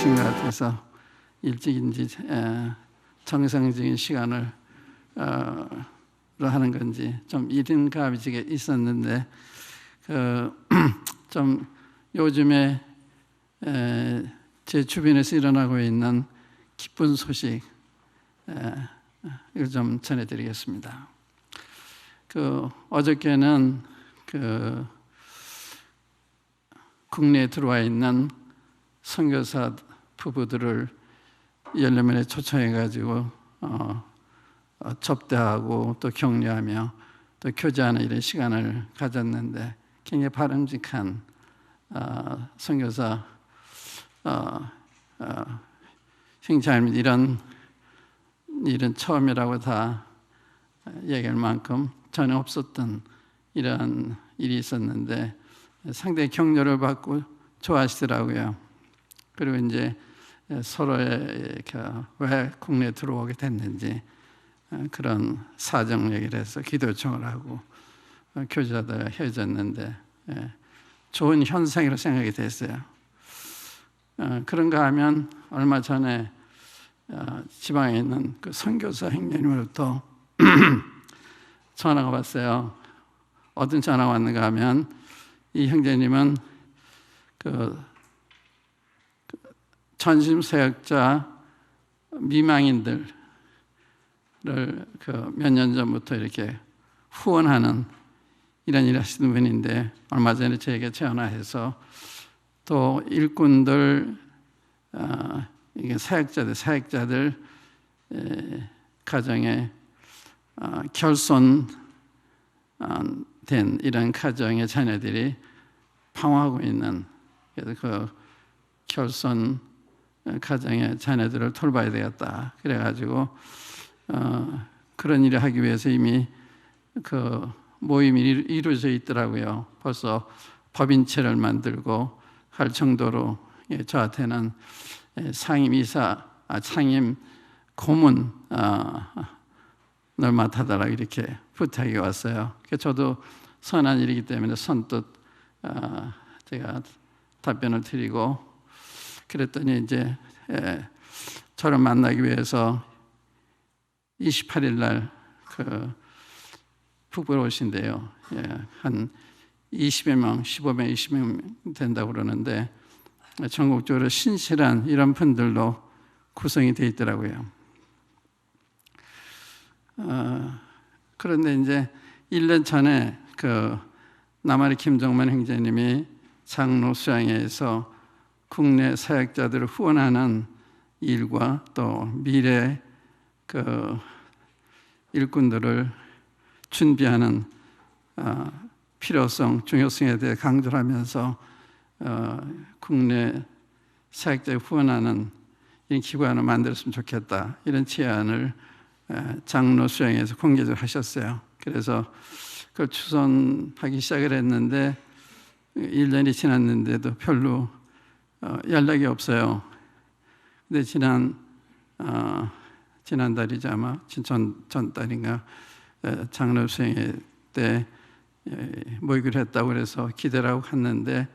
바쁘신 것 같아서 일찍인지 정상적인 시간을 하는 건지 좀 이른 감이 있었는데 좀 요즘에 제 주변에서 일어나고 있는 기쁜 소식 이걸 좀 전해드리겠습니다. 어저께는 국내에 들어와 있는 선교사 부부들을 연례면에 초청해가지고 접대하고 또 격려하며 또 교제하는 이런 시간을 가졌는데 굉장히 바람직한 선교사 형제자매들 이런 일은 처음이라고 다 얘기할 만큼 전혀 없었던 이런 일이 있었는데 상당히 격려를 받고 좋아하시더라고요. 그리고 이제 서로의 왜 국내에 들어오게 됐는지 그런 사정 얘기를 해서 기도 요청을 하고 교제하다가 헤어졌는데 좋은 현상이라고 생각이 됐어요. 그런가 하면 얼마 전에 지방에 있는 그 선교사 형제님으로부터 전화가 왔어요. 어떤 전화가 왔는가 하면 이 형제님은 전심사역자 미망인들을 몇 년 전부터 이렇게 후원하는 이런 일을 하시는 분인데 얼마 전에 저에게 전화해서 또 일꾼들 이게 사역자들 가정에 결손된 이런 가정의 자녀들이 방황하고 있는 그래서 그 결손 가정의 자녀들을 돌봐야 되겠다. 그래가지고 그런 일을 하기 위해서 이미 그 모임이 이루어져 있더라고요. 벌써 법인체를 만들고 할 정도로 저한테는 상임 고문을 맡아달라 이렇게 부탁이 왔어요. 저도 선한 일이기 때문에 선뜻 제가 답변을 드리고 그랬더니 이제 저를 만나기 위해서 28일 날 북부로 오신대요. 한 20여 명, 15명, 20명 된다고 그러는데 전국적으로 신실한 이런 분들로 구성이 되어 있더라고요. 그런데 이제 1년 전에 남아리 김정만 형제님이 장로 수양회에서 국내 사역자들을 후원하는 일과 또 미래 일꾼들을 준비하는 필요성, 중요성에 대해 강조를 하면서 국내 사역자에 후원하는 이런 기관을 만들었으면 좋겠다 이런 제안을 장로 수양회에서 공개적으로 하셨어요. 그래서 그걸 추선하기 시작을 했는데 1년이 지났는데도 별로 연락이 없어요. 근데 지난달이죠 아마 전달인가 장로 수양회 때 모이기로 했다고 그래서 기대를 하고 갔는데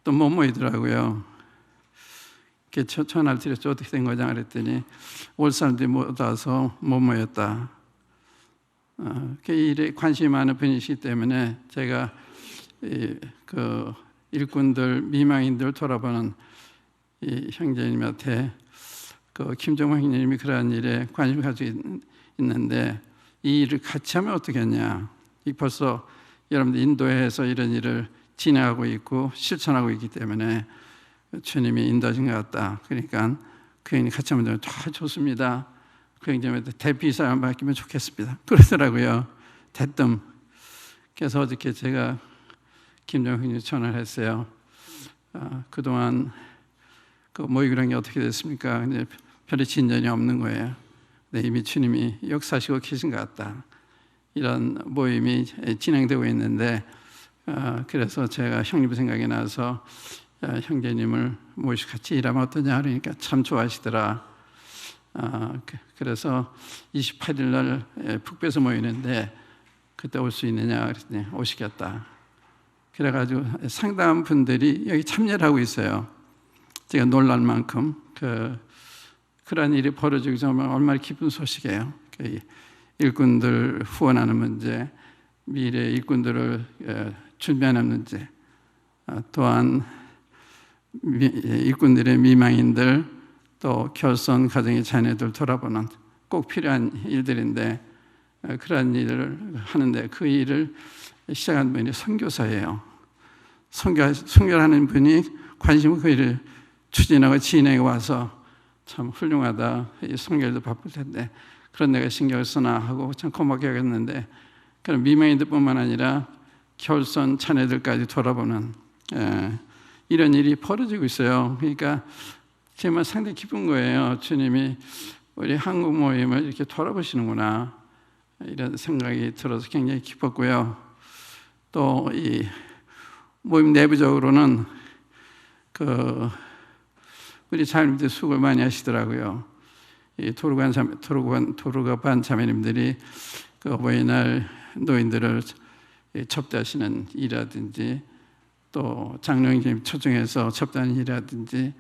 또 못 모이더라고요. 전화를 드렸죠. 어떻게 된 거냐 그랬더니 올 사람들이 못 와서 못 모였다. 그 일에 관심이 많은 분이시기 때문에 제가 그 일꾼들, 미망인들 돌아보는 이 형제님한테 김정만 형제님이 그러한 일에 관심을 가지고 있는데 이 일을 같이 하면 어떻겠냐. 벌써 여러분들 인도에서 이런 일을 진행하고 있고 실천하고 있기 때문에 주님이 인도하신 것 같다. 그러니까 그 형님 같이 하면 다 좋습니다. 그 형제님한테 대피사만 맡기면 좋겠습니다. 그러더라고요. 대뜸. 그래서 어저께 제가 김정은 형님 전화를 했어요. 그동안 모이기로 한 게 어떻게 됐습니까? 근데 별로 진전이 없는 거예요. 네, 이미 주님이 역사하시고 계신 것 같다. 이런 모임이 진행되고 있는데 그래서 제가 형님 생각이 나서 형제님을 모시고 같이 일하면 어떠냐 그러니까 참 좋아하시더라. 그래서 28일 날 북부에서 모이는데 그때 올 수 있느냐 그랬더니 오시겠다. 그래가지고 상당한 분들이 여기 참여를 하고 있어요. 제가 놀랄 만큼 그런 일이 벌어지고 정말 얼마나 기쁜 소식이에요. 일꾼들 후원하는 문제, 미래 일꾼들을 준비하는 문제, 또한 일꾼들의 미망인들, 또 결손 가정의 자녀들 돌아보는 꼭 필요한 일들인데, 그런 일을 하는데 그 일을 시작한 분이 선교사예요. 선교를 하는 분이 관심을 그 일을 추진하고 진행해 와서 참 훌륭하다. 이 선교도 바쁠 텐데 그런 내가 신경을 쓰나 하고 참 고맙게 여겼는데, 그런 미망인들뿐만 아니라 결손 자녀들까지 돌아보는 이런 일이 벌어지고 있어요. 그러니까 정말 상당히 기쁜 거예요. 주님이 우리 한국 모임을 이렇게 돌아보시는구나, 이런 생각이 들어서 굉장히 기뻤고요. 또 이 모임 내부적으로는 우리 자매님들이 수고를 많이 하시더라고요. 이 도르가반 자매님들이 어버이날 노인들을 접대하시는 일이라든지, 또 장로님 초청해서 접대하는 일이라든지,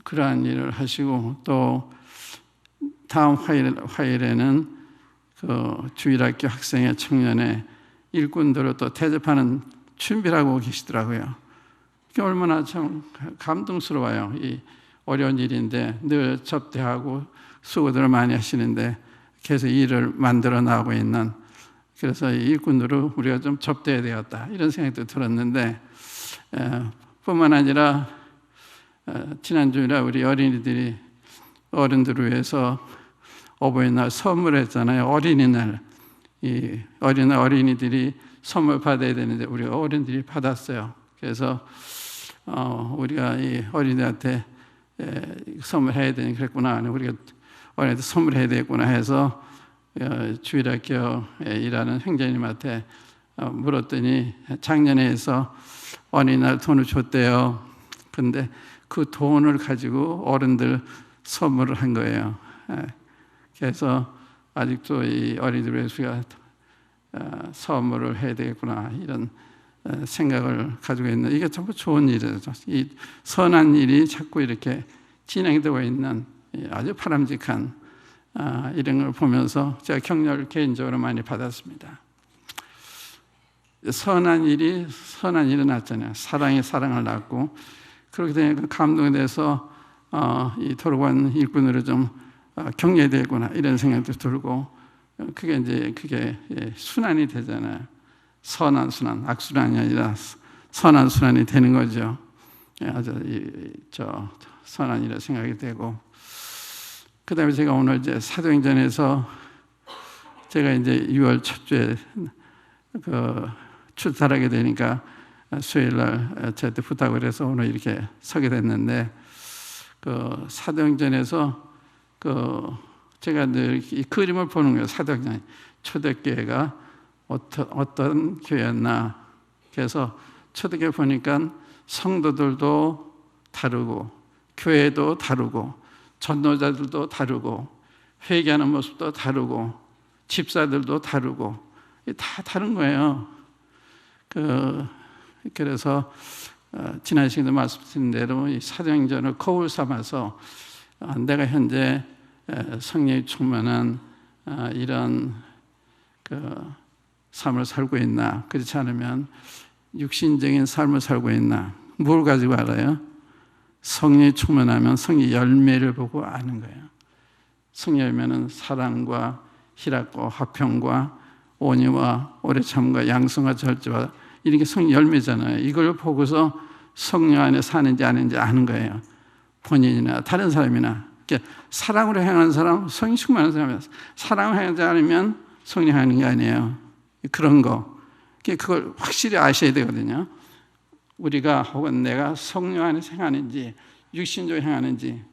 그러한 일을 하시고, 또 다음 화요일에는 주일학교 학생회 청년회 일꾼들을 또 대접하는 준비를 하고 계시더라고요. 얼마나 참 감동스러워요. 이 어려운 일인데 늘 접대하고 수고들을 많이 하시는데 계속 일을 만들어 나가고 있는, 그래서 이 일꾼들을 우리가 좀 접대해야 되겠다, 이런 생각도 들었는데, 뿐만 아니라 지난주에 우리 어린이들이 어른들을 위해서 어버이날 선물했잖아요. 어린이날, 이 어린이날 어린이들이 선물 받아야 되는데 우리 어른들이 받았어요. 그래서 우리가 이 어린이한테 선물해야 되니 그랬구나, 우리가 어린이한테 선물해야 되겠구나 해서 주일학교에 일하는 행정님한테 물었더니 작년에 해서 어린이날 돈을 줬대요. 근데 그 돈을 가지고 어른들 선물을 한 거예요. 그래서 아직도 이 어린이들을 위해서 우리가 선물을 해야 되겠구나, 이런 생각을 가지고 있는, 이게 정말 좋은 일이죠. 이 선한 일이 자꾸 이렇게 진행되고 있는 아주 바람직한 이런 걸 보면서 제가 격려를 개인적으로 많이 받았습니다. 선한 일이 났잖아요. 사랑이 사랑을 낳고, 그렇게 되니까 감동에 대해서 이 도르관 일꾼으로 좀 격려해야 되겠구나, 이런 생각도 들고, 그게 순환이 되잖아요. 선한 순환, 악순환이 아니라 선한 순환이 되는 거죠. 아주 선한 일이라 생각이 되고, 그 다음에 제가 오늘 이제 사도행전에서 제가 이제 6월 첫 주에 출타하게 되니까 수요일날 저한테 부탁을 해서 오늘 이렇게 서게 됐는데, 사도행전에서 제가 늘 이 그림을 보는 거예요. 사도행전 초대교회가 어떤 교회였나. 그래서 초대교회 보니까 성도들도 다르고, 교회도 다르고, 전도자들도 다르고, 회개하는 모습도 다르고, 집사들도 다르고, 다 다른 거예요. 그래서 지난 시간에 말씀드린 대로 이 사도행전을 거울 삼아서 내가 현재 성령이 충만한 이런 삶을 살고 있나, 그렇지 않으면 육신적인 삶을 살고 있나, 뭘 가지고 알아요? 성령이 충만하면 성령 열매를 보고 아는 거예요. 성령 열매는 사랑과 희락과 화평과 온유와 오래참과 양성과 절제와, 이런 게 성령 열매잖아요. 이걸 보고서 성령 안에 사는지 아닌지 아는 거예요. 본인이나 다른 사람이나. 사랑으로 행하는 사람, 성령 충만한 사람이에요. 사랑으로 행하지 않으면 성령 하는 게 아니에요. 그런 거, 그걸 확실히 아셔야 되거든요. 우리가 혹은 내가 성령 안에서 행하는지 육신적으로 행하는지,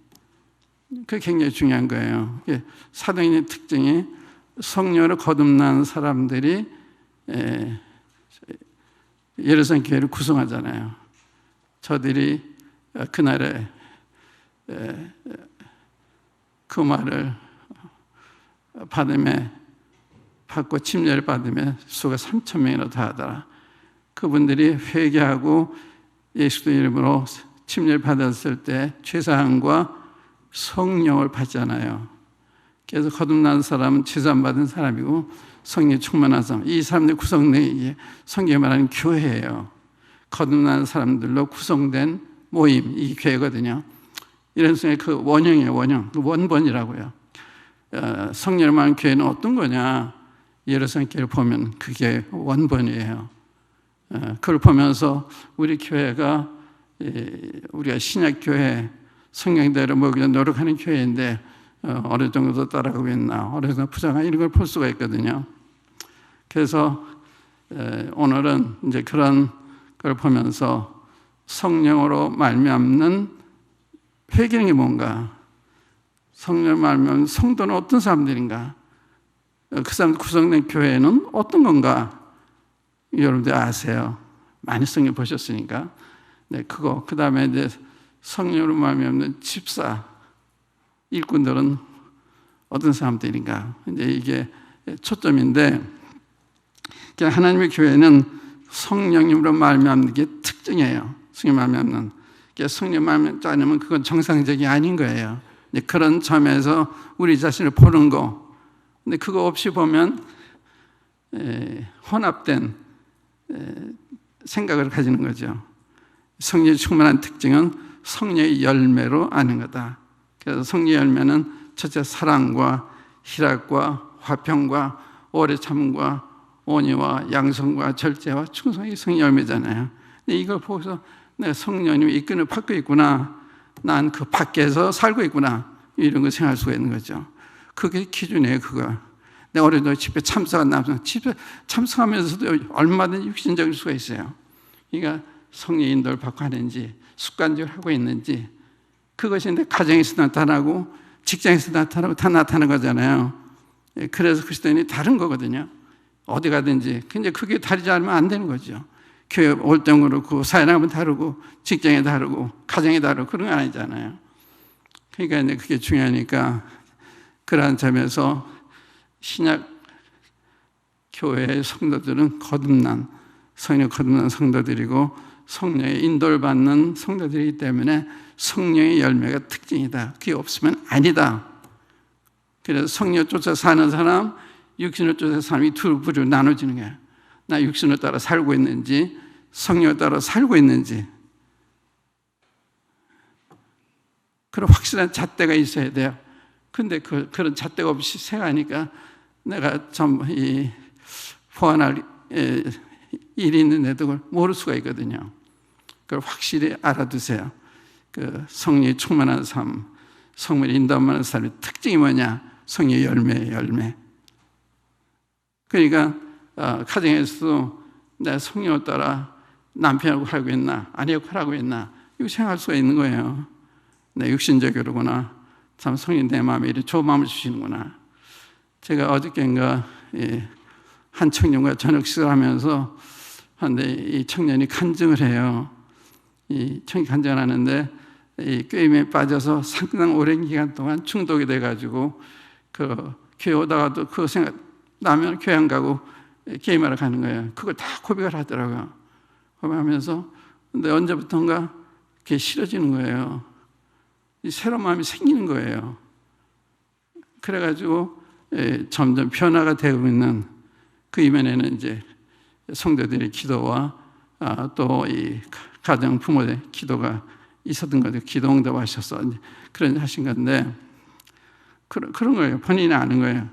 그게 굉장히 중요한 거예요. 사도행전의 특징이 성령으로 거듭난 사람들이 예루살렘 교회를 구성하잖아요. 저들이 그날에 그 말을 받고 침례를 받으며 수가 3,000명이나 다하더라. 그분들이 회개하고 예수의 이름으로 침례를 받았을 때 죄사함과 성령을 받잖아요. 그래서 거듭난 사람은 죄사함 받은 사람이고 성령이 충만한 사람. 이 사람들이 구성된 성경에 말하는 교회예요. 거듭난 사람들로 구성된 모임, 이 교회거든요. 이런 성의 그 원형이에요, 원형. 그 원본이라고요. 성령을 말하는 교회는 어떤 거냐? 예루살렘 교회를 보면 그게 원본이에요. 그걸 보면서 우리 교회가 우리가 신약교회 성경대로 먹이려 노력하는 교회인데 어느 정도 따라가고 있나, 어느 정도 부정한 이런 걸 볼 수가 있거든요. 그래서 오늘은 이제 그런 걸 보면서 성령으로 말미암는 회개는 뭔가, 성령으로 말미암는 성도는 어떤 사람들인가, 그 사람 구성된 교회는 어떤 건가, 여러분들 아세요. 많이 성경 보셨으니까. 네, 그거. 그 다음에 이제 성령으로 말미암는 집사, 일꾼들은 어떤 사람들인가. 이제 이게 초점인데, 하나님의 교회는 성령님으로 말미암는 게 특징이에요. 성령 말미암는. 성령 말미암지 않으면 그건 정상적이 아닌 거예요. 그런 점에서 우리 자신을 보는 거. 근데 그거 없이 보면 혼합된 생각을 가지는 거죠. 성령이 충만한 특징은 성령의 열매로 아는 거다. 그래서 성령의 열매는 첫째 사랑과 희락과 화평과 오래 참과 온유와 양성과 절제와 충성이 성령의 열매잖아요. 근데 이걸 보고서 내가 성령님의 이끈을 받고 있구나, 난 그 밖에서 살고 있구나, 이런 걸 생각할 수가 있는 거죠. 그게 기준이에요. 그거. 내가 어려도 집회 참석한 남성, 집회 참석하면서도 얼마든지 육신적일 수가 있어요. 그러니까 성령의 인도를 받고 하는지, 습관적으로 하고 있는지, 그것이 내 가정에서 나타나고 직장에서 나타나고 다 나타나는 거잖아요. 그래서 그리스도인이 다른 거거든요. 어디 가든지. 근데 그게 다르지 않으면 안 되는 거죠. 교회 올 때는 그렇고, 사회나가면 다르고, 직장에 다르고, 가정에 다르고, 그런 건 아니잖아요. 그러니까 이제 그게 중요하니까, 그러한 점에서 신약 교회의 성도들은 거듭난, 성령 거듭난 성도들이고, 성령의 인도를 받는 성도들이기 때문에 성령의 열매가 특징이다. 그게 없으면 아니다. 그래서 성령 쫓아 사는 사람, 육신을 쫓아 사는 사람이 두 부류로 나눠지는 거예요. 나 육신을 따라 살고 있는지, 성령을 따라 살고 있는지. 그런 확실한 잣대가 있어야 돼요. 근데 그런 잣대가 없이 생각하니까 내가 좀 보완할 일이 있는데도 그걸 모를 수가 있거든요. 그걸 확실히 알아두세요. 그 성령이 충만한 삶, 성령이 인도하는 삶의 특징이 뭐냐? 성령의 열매. 그러니까 가정에서도 내 성령을 따라 남편하고 살고 있나, 아내하고 살고 있나, 이거 생각할 수가 있는 거예요. 내 육신적으로구나. 참 성령 내 마음에 이렇게 좋은 마음을 주시는구나. 제가 어저께인가 한 청년과 저녁 식사를 하면서 한데 이 청년이 간증을 해요. 이 청년이 간증을 하는데 이 게임에 빠져서 상당 오랜 기간 동안 중독이 돼가지고 그 교회 오다가도 그거 생각 나면 교회 안 가고 게임하러 가는 거예요. 그걸 다 고백을 하더라고요. 고백하면서 근데 언제부턴가 그게 싫어지는 거예요. 이 새로운 마음이 생기는 거예요. 그래가지고 점점 변화가 되고 있는 그 이면에는 이제 성도들의 기도와 또 이 가정 부모의 기도가 있었던 거죠. 기도 응답하셔서 그런 하신 건데 그런 거예요. 본인이 아는 거예요.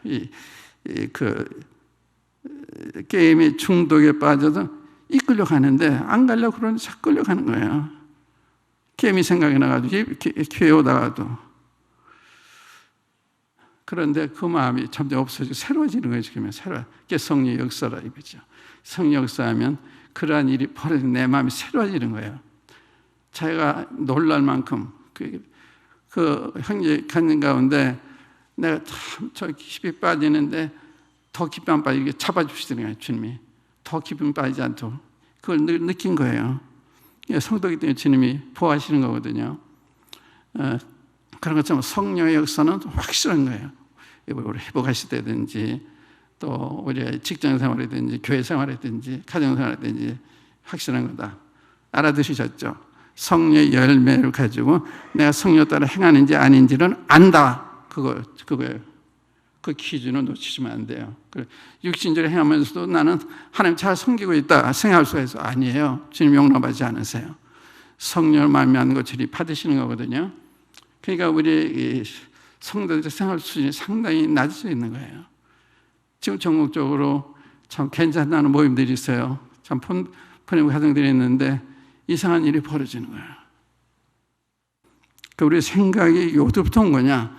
그 게임의 중독에 빠져서 이끌려 가는데 안 가려고 그러는데 자꾸 끌려가는 거예요. 게임이 생각이 나가지고 교회 오다가도. 그런데 그 마음이 점점 없어지고 새로워지는 거예요. 지금 그게 성령의 역사라 이거죠. 성령 역사하면 그러한 일이 벌어지고 내 마음이 새로워지는 거예요. 자기가 놀랄 만큼 그 형제 간증 가운데 내가 참 저 깊이 빠지는데 더 깊이 안 빠지게 잡아주시더라고요. 주님이 더 깊이 빠지지 않도록 그걸 느낀 거예요. 성도이기 때문에 주님이 보호하시는 거거든요. 그런 것처럼 성령의 역사는 확실한 거예요. 우리 회복하실 때든지 또 우리 직장 생활이든지 교회 생활이든지 가정 생활이든지 확실한 거다. 알아두시셨죠? 성령의 열매를 가지고 내가 성령 따라 행하는지 아닌지는 안다. 그거예요. 그 기준을 놓치시면 안 돼요. 육신적으로 행하면서도 나는 하나님 잘 섬기고 있다 생각할 수가 있어. 아니에요. 주님 용납하지 않으세요. 성령을 말미암는 것들이 받으시는 거거든요. 그러니까 우리 성도들의 생활 수준이 상당히 낮을 수 있는 거예요. 지금 전국적으로 참 괜찮다는 모임들이 있어요. 참 폰의 가정들이 있는데 이상한 일이 벌어지는 거예요. 우리 생각이 요도부터 온 거냐?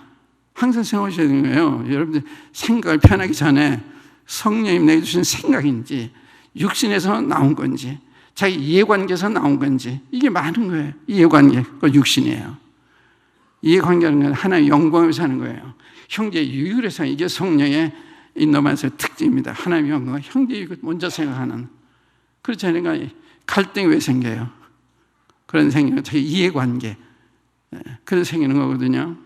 항상 생각하셔야 되는 거예요. 여러분들 생각을 편하기 전에 성령이 내게 주신 생각인지 육신에서 나온 건지 자기 이해관계에서 나온 건지 이게 많은 거예요. 이해관계, 그 육신이에요. 이해관계는 건 하나의 영광을 사는 거예요. 형제 유익에서 이게 성령의 인도만서의 특징입니다. 하나님의 영광, 형제 유익을 먼저 생각하는. 그렇지 않으니까 갈등이 왜 생겨요? 그런 생기는 자기 이해관계. 그래서 생기는 거거든요.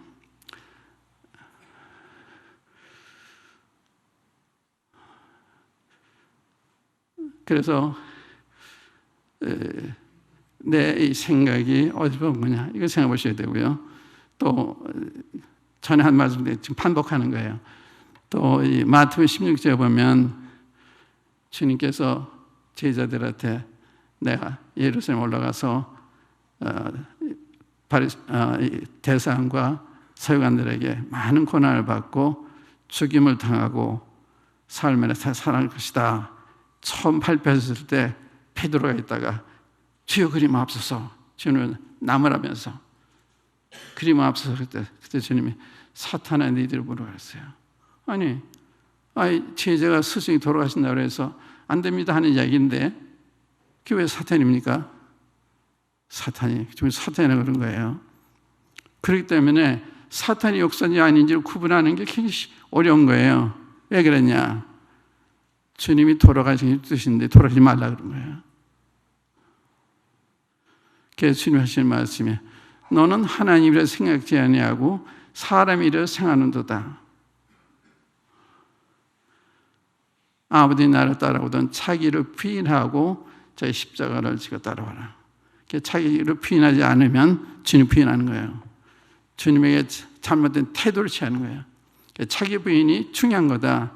그래서 내 이 생각이 어디서 온 거냐 이거 생각해 보셔야 되고요. 또 전에 한 말씀인데 지금 반복하는 거예요. 또 이 마태복음 16절에 보면 주님께서 제자들한테 내가 예루살렘 올라가서 대사관과 서기관들에게 많은 고난을 받고 죽임을 당하고 삶에 살아날 것이다. 처음 발표했을 때 베드로가 있다가 주여 그림 앞서서 주님은 나무라면서 그림 앞서서 그때 주님이 사탄아 너희들을 보러 갔어요. 아니 제자가 스승이 돌아가신다고 해서 안 됩니다 하는 이야기인데 그게 왜 사탄입니까? 사탄이 그런 거예요. 그렇기 때문에 사탄이 역사인지 아닌지를 구분하는 게 굉장히 어려운 거예요. 왜 그랬냐? 주님이 돌아가신 뜻인데 돌아가지 말라 그런 거예요. 그래서 주님이 하시는 말씀이 너는 하나님이라 생각지 아니하고 사람이라 생각하는도다. 아버지 나를 따라오던 자기를 부인하고 자기 십자가를 지고 따라와라. 자기를 부인하지 않으면 주님 부인하는 거예요. 주님에게 잘못된 태도를 취하는 거예요. 자기 부인이 중요한 거다.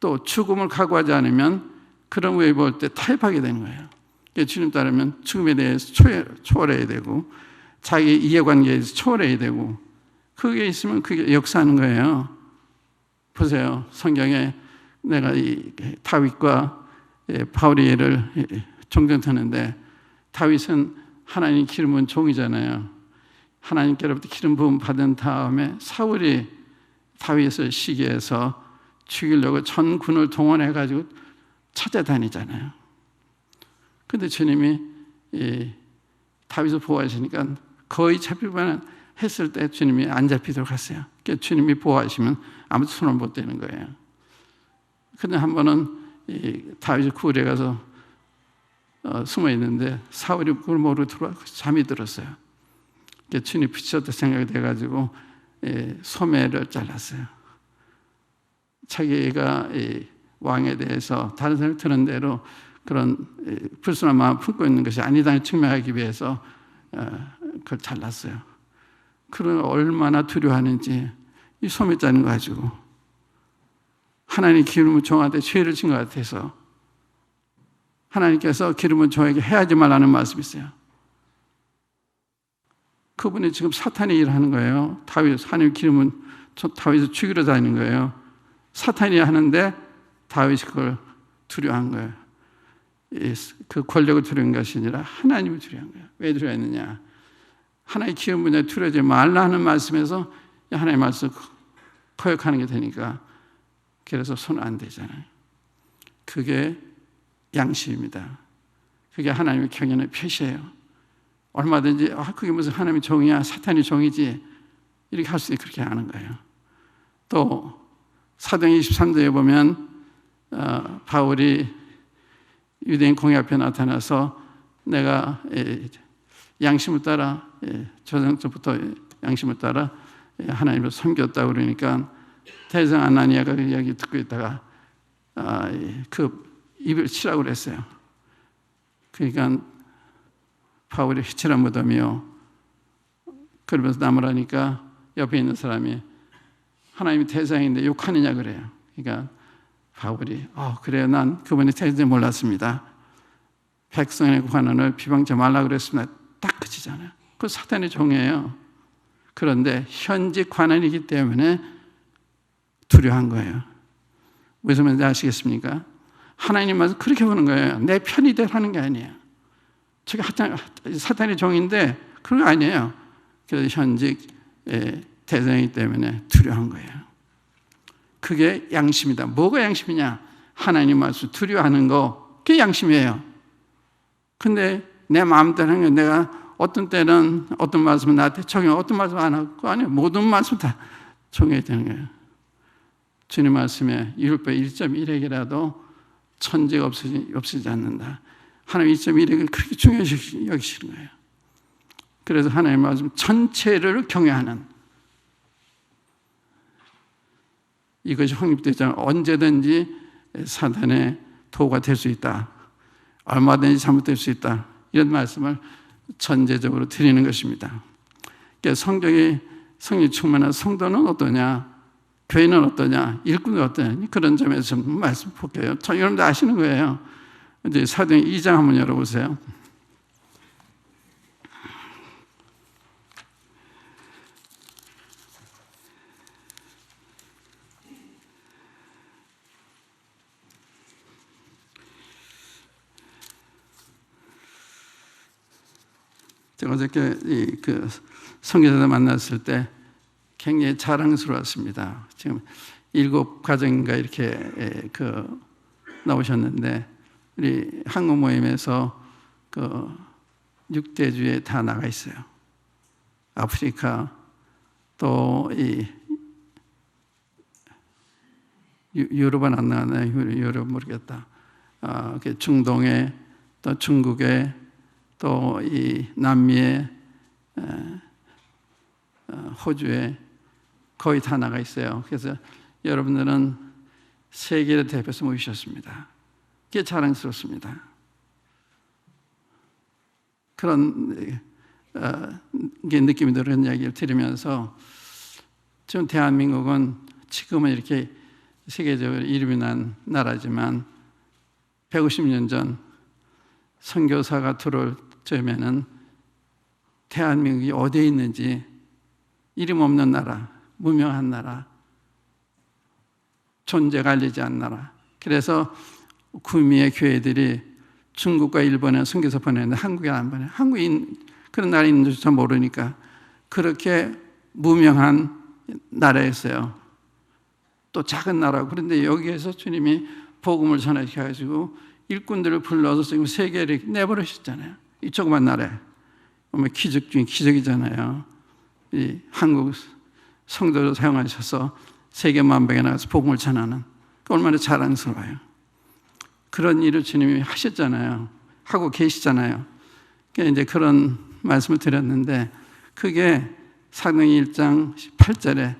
또 죽음을 각오하지 않으면 그런 외에 볼 때 타협하게 되는 거예요. 주님 따르면 죽음에 대해서 초월해야 되고 자기 이해관계에서 초월해야 되고 그게 있으면 그게 역사하는 거예요. 보세요. 성경에 내가 이 다윗과 바울의 예를 종종 드는데 다윗은 하나님 기름은 종이잖아요. 하나님께로부터 기름 부음 받은 다음에 사울이 다윗을 시기해서 죽이려고 전군을 동원해가지고 찾아다니잖아요. 근데 주님이 다윗을 보호하시니까 거의 잡힐만 했을 때 주님이 안 잡히도록 하세요. 그러니까 주님이 보호하시면 아무도 손을 못 대는 거예요. 근데 한 번은 다윗이 굴에 가서 숨어 있는데 사울이 그걸 모르고 들어와서 잠이 들었어요. 그러니까 주님이 붙였다 생각이 돼가지고 소매를 잘랐어요. 자기가 왕에 대해서 다른 사람이 드는 대로 그런 불순한 마음을 품고 있는 것이 아니다는 증명하기 위해서 그걸 잘랐어요. 그런 얼마나 두려워하는지 이 소매 자른 거 가지고 하나님 기름을 종한테 죄를 진 것 같아서 하나님께서 기름을 종에게 해하지 말라는 말씀이 있어요. 그분이 지금 사탄의 일을 하는 거예요. 하나님 기름은 다윗을 죽이러 다니는 거예요. 사탄이 하는데 다윗이 그걸 두려워한 거예요. 그 권력을 두려운 것이 아니라 하나님을 두려운 거예요. 왜 두려워했느냐? 하나님의 기름 분야에 두려워하지 말라 하는 말씀에서 하나님의 말씀 거역하는 게 되니까 그래서 손 안 대잖아요. 그게 양심입니다. 그게 하나님의 경연의 표시예요. 얼마든지 그게 무슨 하나님의 종이야 사탄이 종이지 이렇게 할 수 있게 그렇게 하는 거예요. 또 사도행 23도에 보면 바울이 유대인 공회 앞에 나타나서 내가 양심을 따라 조상부터 양심을 따라 하나님을 섬겼다 그러니까 대장 아나니아가 그 이야기 듣고 있다가 그 입을 치라고 그랬어요. 그러니까 바울이 휘칠한 무덤이요. 그러면서 나무라니까 옆에 있는 사람이 하나님이 대장인데 욕하느냐 그래요. 그러니까 바울이 그래요. 난 그분이 대장인지 몰랐습니다. 백성의 관원을 비방하지 말라 그랬습니다. 딱 그치잖아요. 그 사탄의 종이에요. 그런데 현직 관원이기 때문에 두려워한 거예요. 무슨 말인지 아시겠습니까? 하나님 말씀 그렇게 보는 거예요. 내 편이 되라는 게 아니에요. 저게 사탄의 종인데 그런 거 아니에요. 그래서 현직 대장이기 때문에 두려워한 거예요. 그게 양심이다. 뭐가 양심이냐? 하나님 말씀 두려워하는 거, 그게 양심이에요. 근데 내 마음대로 하는 게 내가 어떤 때는 어떤 말씀은 나한테 적용, 어떤 말씀 안 하고 아니에요. 모든 말씀 다 적용해야 되는 거예요. 주님 말씀에 율법 1.1핵이라도 천재가 없어지지 않는다. 하나님 1.1핵을 그렇게 중요시 여기시는 거예요. 그래서 하나님 말씀 전체를 경외하는 이것이 확립되잖아요. 언제든지 사탄의 도구가 될 수 있다. 얼마든지 잘못될 수 있다. 이런 말씀을 전제적으로 드리는 것입니다. 그러니까 성령이 충만한 성도는 어떠냐? 교인은 어떠냐? 일꾼은 어떠냐? 그런 점에서 좀 말씀 볼게요. 여러분들 아시는 거예요. 이제 사도행 2장 한번 열어보세요. 제가 어저께 그 선교사들 만났을 때 굉장히 자랑스러웠습니다. 지금 7가정인가 이렇게 나오셨는데 우리 한국 모임에서 6대주에 다 나가 있어요. 아프리카 또 유럽은 안 나가나요? 유럽 모르겠다. 중동에 또 중국에 또 이 남미에 호주에 거의 다 나가 있어요. 그래서 여러분들은 세계를 대표해서 모이셨습니다. 그게 자랑스럽습니다. 그런 느낌이 드는 이야기를 들으면서 지금 대한민국은 지금은 이렇게 세계적으로 이름이 난 나라지만 150년 전 선교사가 들어올 쯤에는 대한민국이 어디에 있는지 이름 없는 나라, 무명한 나라, 존재가 알리지 않는 나라. 그래서 구미의 교회들이 중국과 일본에 선교사 보내는데 한국에 안 보내. 한국인 그런 나라에 있는 줄 모르니까 그렇게 무명한 나라였어요. 또 작은 나라고. 그런데 여기에서 주님이 복음을 전해가지고 일꾼들을 불러서 지금 세계를 내버리셨잖아요. 이 조그만 나라에. 보면 기적 중에 기적이잖아요. 이 한국 성도를 사용하셔서 세계 만방에 나가서 복음을 전하는. 얼마나 자랑스러워요. 그런 일을 주님이 하셨잖아요. 하고 계시잖아요. 그러니까 이제 그런 말씀을 드렸는데 그게 사도행 1장 8절에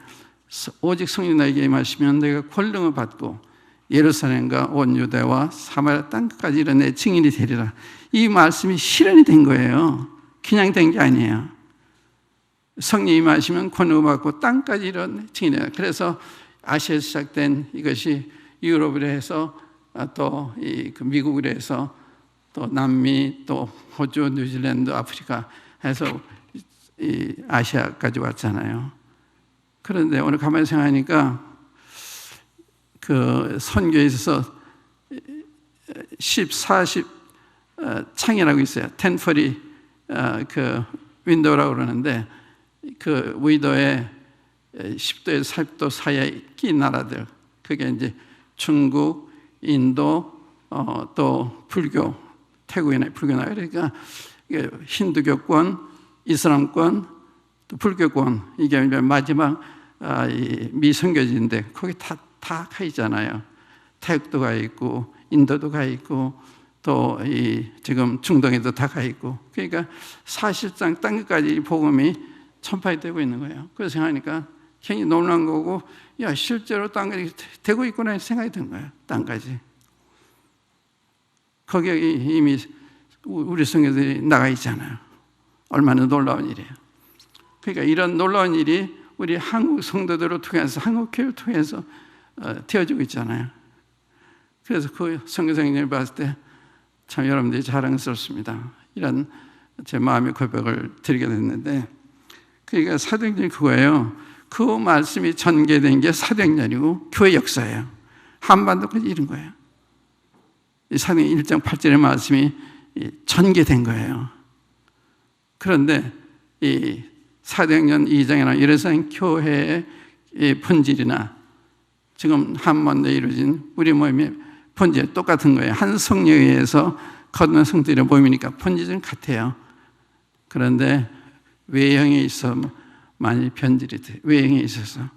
오직 성령 나에게 임하시면 내가 권능을 받고 예루살렘과 온 유대와 사마리아 땅끝까지 이런 내 증인이 되리라. 이 말씀이 실현이 된 거예요. 그냥 된 게 아니에요. 성령이 임하시면 권능을 받고 땅까지 이런 증인이라. 그래서 아시아에서 시작된 이것이 유럽으로 해서 또 미국으로 해서 또 남미 또 호주, 뉴질랜드, 아프리카 해서 이 아시아까지 왔잖아요. 그런데 오늘 가만히 생각하니까 그 선교에 있어서 10, 40 창이라고 있어요. 1040 그 윈도우라고 그러는데 그 위도의 10도에서 40도 사이에 낀 나라들, 그게 이제 중국, 인도, 또 불교, 태국이나 불교 나라. 그러니까 힌두교권, 이슬람권, 또 불교권, 이게 마지막 미선교지인데 거기 다 가 있잖아요. 태국도 가 있고 인도도 가 있고 또 지금 중동에도 다 가 있고, 그러니까 사실상 땅끝까지 복음이 전파이 되고 있는 거예요. 그래서 생각하니까 굉장히 놀라운 거고, 야 실제로 땅까지 되고 있구나 생각이 든 거예요. 땅까지. 거기에 이미 우리 성교들이 나가 있잖아요. 얼마나 놀라운 일이에요. 그러니까 이런 놀라운 일이 우리 한국 성도들을 통해서, 한국 교회를 통해서 되어지고 있잖아요. 그래서 그 선교사님을 봤을 때 참 여러분들이 자랑스럽습니다. 이런 제 마음의 고백을 드리게 됐는데, 그러니까 사도행전이 그거예요. 그 말씀이 전개된 게 사도행전이고 교회 역사예요. 한반도까지 이런 거예요. 이 사도행전 1장 8절의 말씀이 전개된 거예요. 그런데 이 사도행전 2장이나 예루살렘 교회의 본질이나 지금 한반도에 이루어진 우리 모임의 본질 똑같은 거예요. 한 성령에 의해서 거듭난 성도들의 모임이니까 본질은 같아요. 그런데 외형에 있어 많이 변질이 돼. 외형에 있어서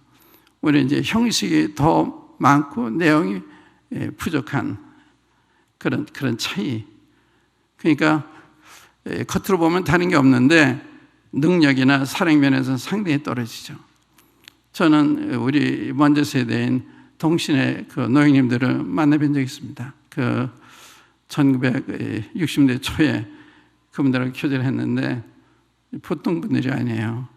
우리는 이제 형식이 더 많고 내용이 부족한 그런 차이. 그러니까 겉으로 보면 다른 게 없는데 능력이나 사랑 면에서는 상당히 떨어지죠. 저는 우리 먼저 세대인 동신의 그 노예님들을 만나뵌 적이 있습니다. 그 1960년대 초에 그분들하고 교제를 했는데 보통 분들이 아니에요.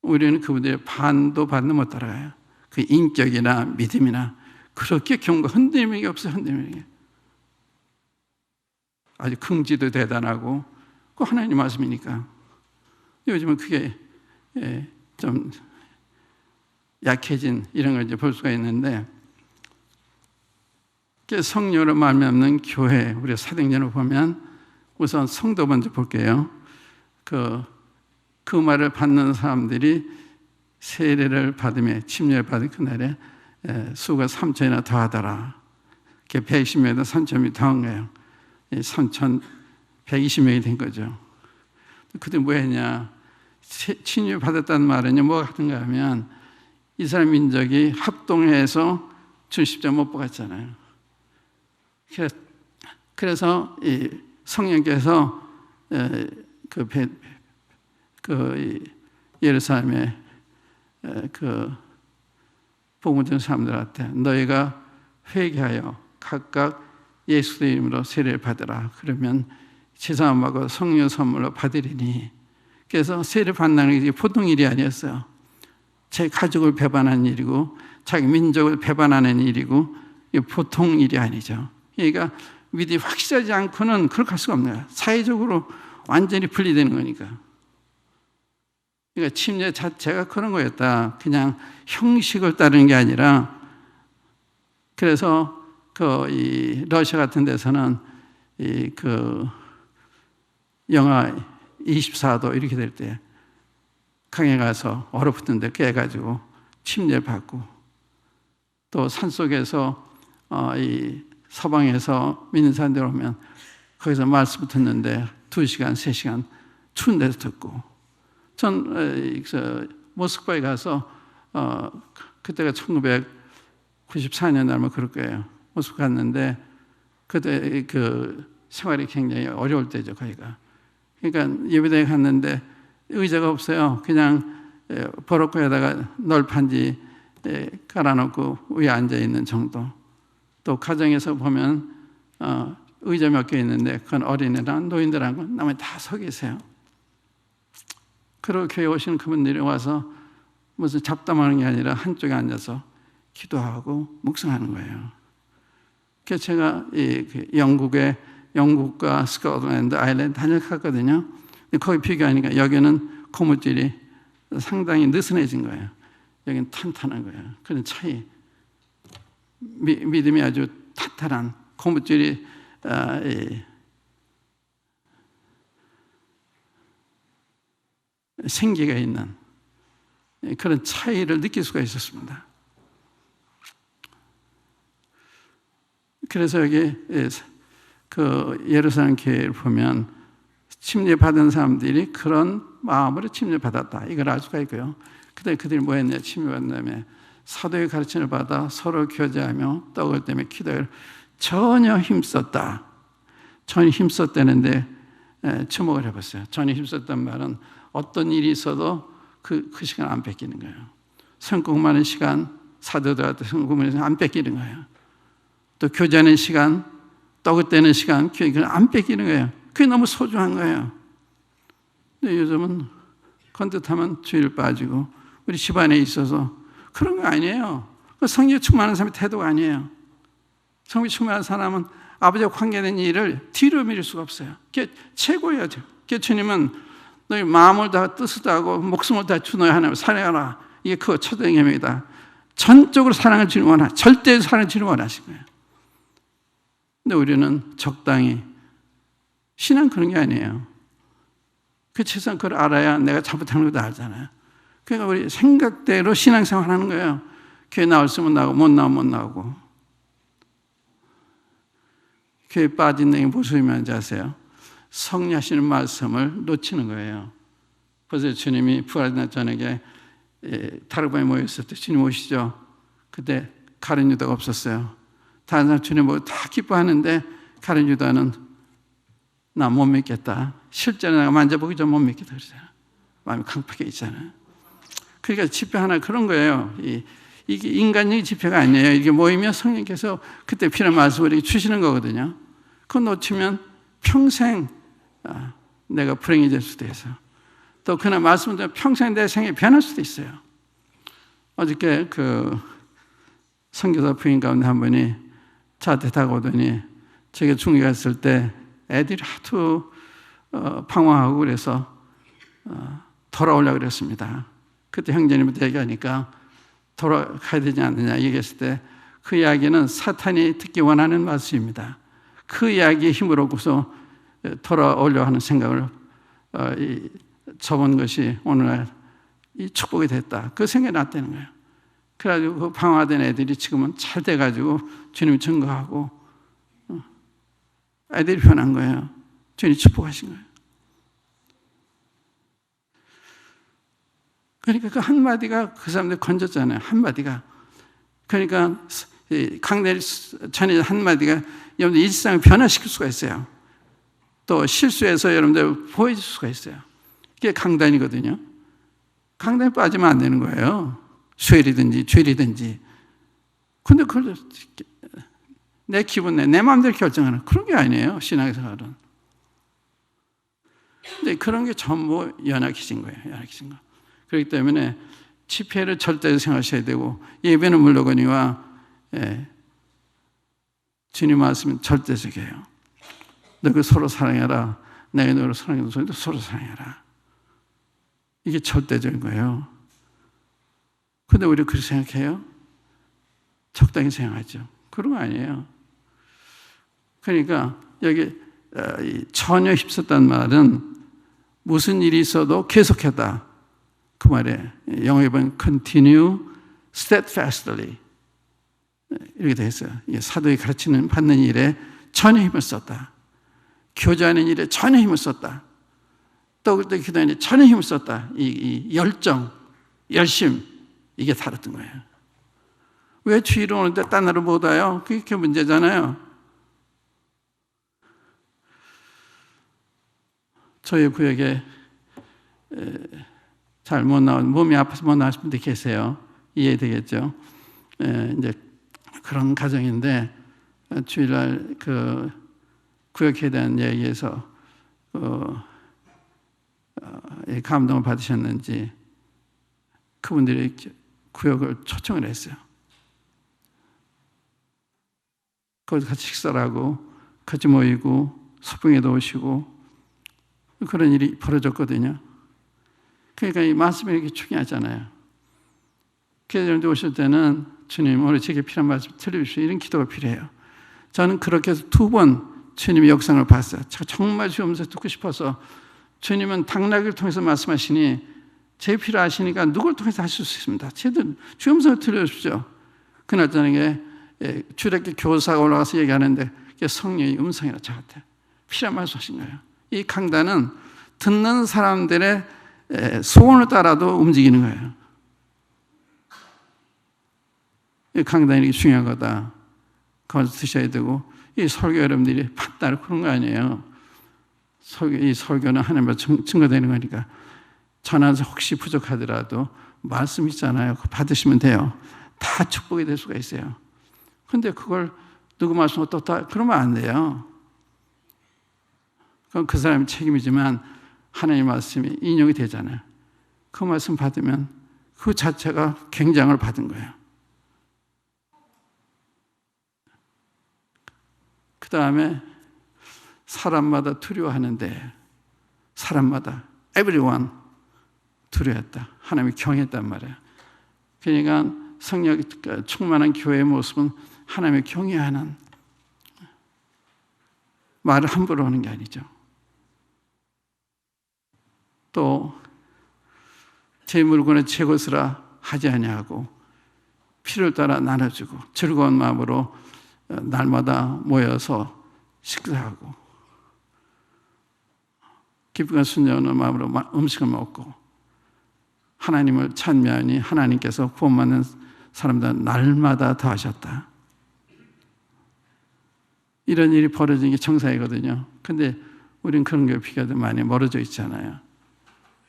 우리는 그분들의 반도 못 따라가요. 그 인격이나 믿음이나 그렇게 경고 흔들림이 없어요. 흔들림이. 아주 긍지도 대단하고 그 하나님 말씀이니까. 요즘은 그게 좀 약해진 이런 걸 이제 볼 수가 있는데, 성령으로 말미암는 교회, 우리 사도행전을 보면 우선 성도 먼저 볼게요. 그 말을 받는 사람들이 세례를 받으며 침례를 받은 그날에 수가 3,000이나 더하더라. 120명에다 3,000명이 더한 거예요. 3,120명이 된 거죠. 그때 뭐 했냐? 침례 받았다는 말은요, 뭐가 하던가 하면 이스라엘 민족이 합동해서 주 십자가 못 박았잖아요. 그래서 이 성령께서 예루살렘에 복음 듣는 사람들한테 너희가 회개하여 각각 예수의 이름으로 세례를 받으라. 그러면 제사함 받고 성령 선물로 받으리니. 그래서 세례 받는 게 보통 일이 아니었어요. 제 가족을 배반하는 일이고 자기 민족을 배반하는 일이고 보통 일이 아니죠. 그러니까 믿음이 확실하지 않고는 그렇게 할 수가 없는 거예요. 사회적으로 완전히 분리되는 거니까. 그러니까 침례 자체가 그런 거였다. 그냥 형식을 따르는 게 아니라. 그래서 이 러시아 같은 데서는 영하 24도 이렇게 될 때 강에 가서 얼어붙은 데 깨가지고 침례를 받고, 또 산속에서 이 서방에서 믿는 사람들 오면 거기서 말씀 듣는데 2시간, 3시간 추운 데서 듣고, 전 모스크바에 가서 그때가 1994년 아마 그럴 거예요. 모스크바 갔는데 그때 그 생활이 굉장히 어려울 때죠, 거기가. 그러니까 예배당에 갔는데 의자가 없어요. 그냥 버럭코에다가 널판지 깔아놓고 위에 앉아 있는 정도. 또 가정에서 보면 의자 몇 개 있는데 그건 어린애랑 노인들하고 나머지 다 서 계세요. 그리고 교회 오시는 그분들이 와서 무슨 잡담하는 게 아니라 한쪽에 앉아서 기도하고 묵상하는 거예요. 그래서 제가 영국과 스코틀랜드, 아일랜드 다녀갔거든요. 거기 비교하니까 여기는 고무줄이 상당히 느슨해진 거예요. 여기는 탄탄한 거예요. 그런 차이. 믿음이 아주 탄탄한 고무줄이 생기가 있는 그런 차이를 느낄 수가 있었습니다. 그래서 여기 예루살렘 교회를 보면 침례 받은 사람들이 그런 마음으로 침례 받았다. 이걸 알 수가 있고요. 그때 그들이 뭐 했냐? 침례 받은 다음에 사도의 가르침을 받아 서로 교제하며 떡을 떼며 기도를 전혀 힘썼다. 전혀 힘썼다는데 주목을 해봤어요. 전혀 힘썼단 말은 어떤 일이 있어도 그 시간 안 뺏기는 거예요. 성공하는 시간, 사도들한테 성공하는 시간 안 뺏기는 거예요. 또 교제하는 시간, 떠긋대는 시간, 그걸 안 뺏기는 거예요. 그게 너무 소중한 거예요. 근데 요즘은 건듯하면 주일 빠지고 우리 집안에 있어서 그런 거 아니에요. 성령 충만한 사람의 태도가 아니에요. 성령 충만한 사람은 아버지와 관계된 일을 뒤로 미룰 수가 없어요. 그게 최고예요. 그게 주님은 너희 마음을 다 뜻을 다하고 목숨을 다 주 너희 하나님을 사랑하라. 이게 그 첫째 계명이다. 전적으로 사랑을 주님 원하, 절대 사랑을 주님 원하신 거예요. 근데 우리는 적당히, 신앙 그런 게 아니에요. 그 최소한 그걸 알아야 내가 잘못하는 것도 알잖아요. 그러니까 우리 생각대로 신앙생활 하는 거예요. 교회 나올 수면 나오고 못 나오면 못 나오고. 교회 빠진 내게 무슨 의미인지 아세요? 성리하시는 말씀을 놓치는 거예요. 그래서 주님이 부활날 저녁에 다락방에 모였을 때 주님 오시죠. 그때 가룟 유다가 없었어요. 다른 사람 주님 보고 다 기뻐하는데 가룟 유다는 나 못 믿겠다. 실제로 내가 만져보기 전 못 믿겠다 그러잖아요. 마음이 강팍해 있잖아요. 그러니까 집회 하나 그런 거예요. 이게 인간적인 집회가 아니에요. 이게 모이면 성령께서 그때 필요한 말씀을 이렇게 주시는 거거든요. 그거 놓치면 평생 내가 불행해질 수도 있어요. 또 그날 말씀을 들으면 평생 내 생이 변할 수도 있어요. 어저께 그 선교사 부인 가운데 한 분이 저한테 다가오더니 제가 중국에 갔을 때 애들이 하도 방황하고 그래서 돌아오려고 그랬습니다. 그때 형제님한테 얘기하니까 돌아가야 되지 않느냐 얘기했을 때 그 이야기는 사탄이 듣기 원하는 말씀입니다. 그 이야기의 힘으로서 돌아오려 하는 생각을 접은 것이 오늘날 이 축복이 됐다. 그 생각이 났다는 거예요. 그래가지고 그 방황하던 애들이 지금은 잘 돼가지고 주님 증거하고 애들이 변한 거예요. 주님 축복하신 거예요. 그러니까 그 한마디가 그 사람들 건졌잖아요. 한마디가. 그러니까 강대일 전에 한마디가 여러분들 일상을 변화시킬 수가 있어요. 또 실수해서 여러분들 보여줄 수가 있어요. 이게 강단이거든요. 강단에 빠지면 안 되는 거예요. 수혈이든지 죄리든지. 근데 그걸 내 기분 내 마음대로 결정하는 그런 게 아니에요. 신앙생활은. 근데 그런 게 전부 연약해진 거예요. 연약해진 거. 그렇기 때문에 집회를 절대로 생각하셔야 되고 예배는 물론이와 주님 말씀은 절대적이에요. 너그 서로 사랑해라. 내가 너를 사랑해도 서로 사랑해라. 이게 절대적인 거예요. 근데 우리 그렇게 생각해요? 적당히 생각하죠. 그런 거 아니에요. 그러니까 여기 전혀 힘썼다는 말은 무슨 일이 있어도 계속했다. 그 말에 영어에 보면 continue steadfastly 이렇게 되어 있어요. 사도의 가르치는 받는 일에 전혀 힘을 썼다. 교제하는 일에 전혀 힘을 썼다. 또 그때 기도하는 일에 전혀 힘을 썼다. 이 열정, 열심 이게 다르던 거예요. 왜 주일을 오는데 딴 날을 못 와요? 그게 문제잖아요. 저희 구역에 잘 못 나온, 몸이 아파서 못 나오신 분들 계세요. 이해되겠죠? 이제 그런 가정인데, 주일날 그 구역에 대한 얘기에서 감동을 받으셨는지 그분들이 구역을 초청을 했어요. 거기서 같이 식사를 하고 같이 모이고 소풍에도 오시고 그런 일이 벌어졌거든요. 그러니까 이 말씀이 이렇게 중요하잖아요. 교회자님들 오실 때는 주님 오늘 제게 필요한 말씀 들려주시오. 이런 기도가 필요해요. 저는 그렇게 해서 2번 주님의 역상을 봤어요. 제가 정말 주님께서 듣고 싶어서 주님은 당나귀를 통해서 말씀하시니 제 필요하시니까 누굴 통해서 하실 수 있습니다. 제들 주님께서 들려주십시오. 그날 저녁에 주일학교 교사가 올라가서 얘기하는데 그게 성령의 음성이라 저한테 필요한 말씀 하신 거예요. 이 강단은 듣는 사람들의 소원을 따라도 움직이는 거예요. 이 강단이 중요한 거다. 거기서 드셔야 되고 이 설교 여러분들이 판단을 그런 거 아니에요. 이 설교는 하나님과 증거되는 거니까 전화해서 혹시 부족하더라도 말씀 있잖아요. 그거 받으시면 돼요. 다 축복이 될 수가 있어요. 근데 그걸 누구 말씀 어떻다 그러면 안 돼요. 그건 그 사람의 책임이지만 하나님 말씀이 인용이 되잖아요. 그 말씀 받으면 그 자체가 굉장을 받은 거예요. 그 다음에 사람마다 두려워하는데 사람마다 everyone 두려워했다. 하나님이 경했단 말이에요. 그러니까 성령 충만한 교회의 모습은 하나님의 경외하는, 말을 함부로 하는 게 아니죠. 또 제 물건을 제 것이라 하지 아니하고 필요를 따라 나눠주고 즐거운 마음으로 날마다 모여서 식사하고 기쁨과 순전한 마음으로 음식을 먹고 하나님을 찬미하니 하나님께서 구원받는 사람들은 날마다 더하셨다. 이런 일이 벌어지는 게 정상이거든요. 근데 우리는 그런 게 비교도 많이 멀어져 있잖아요.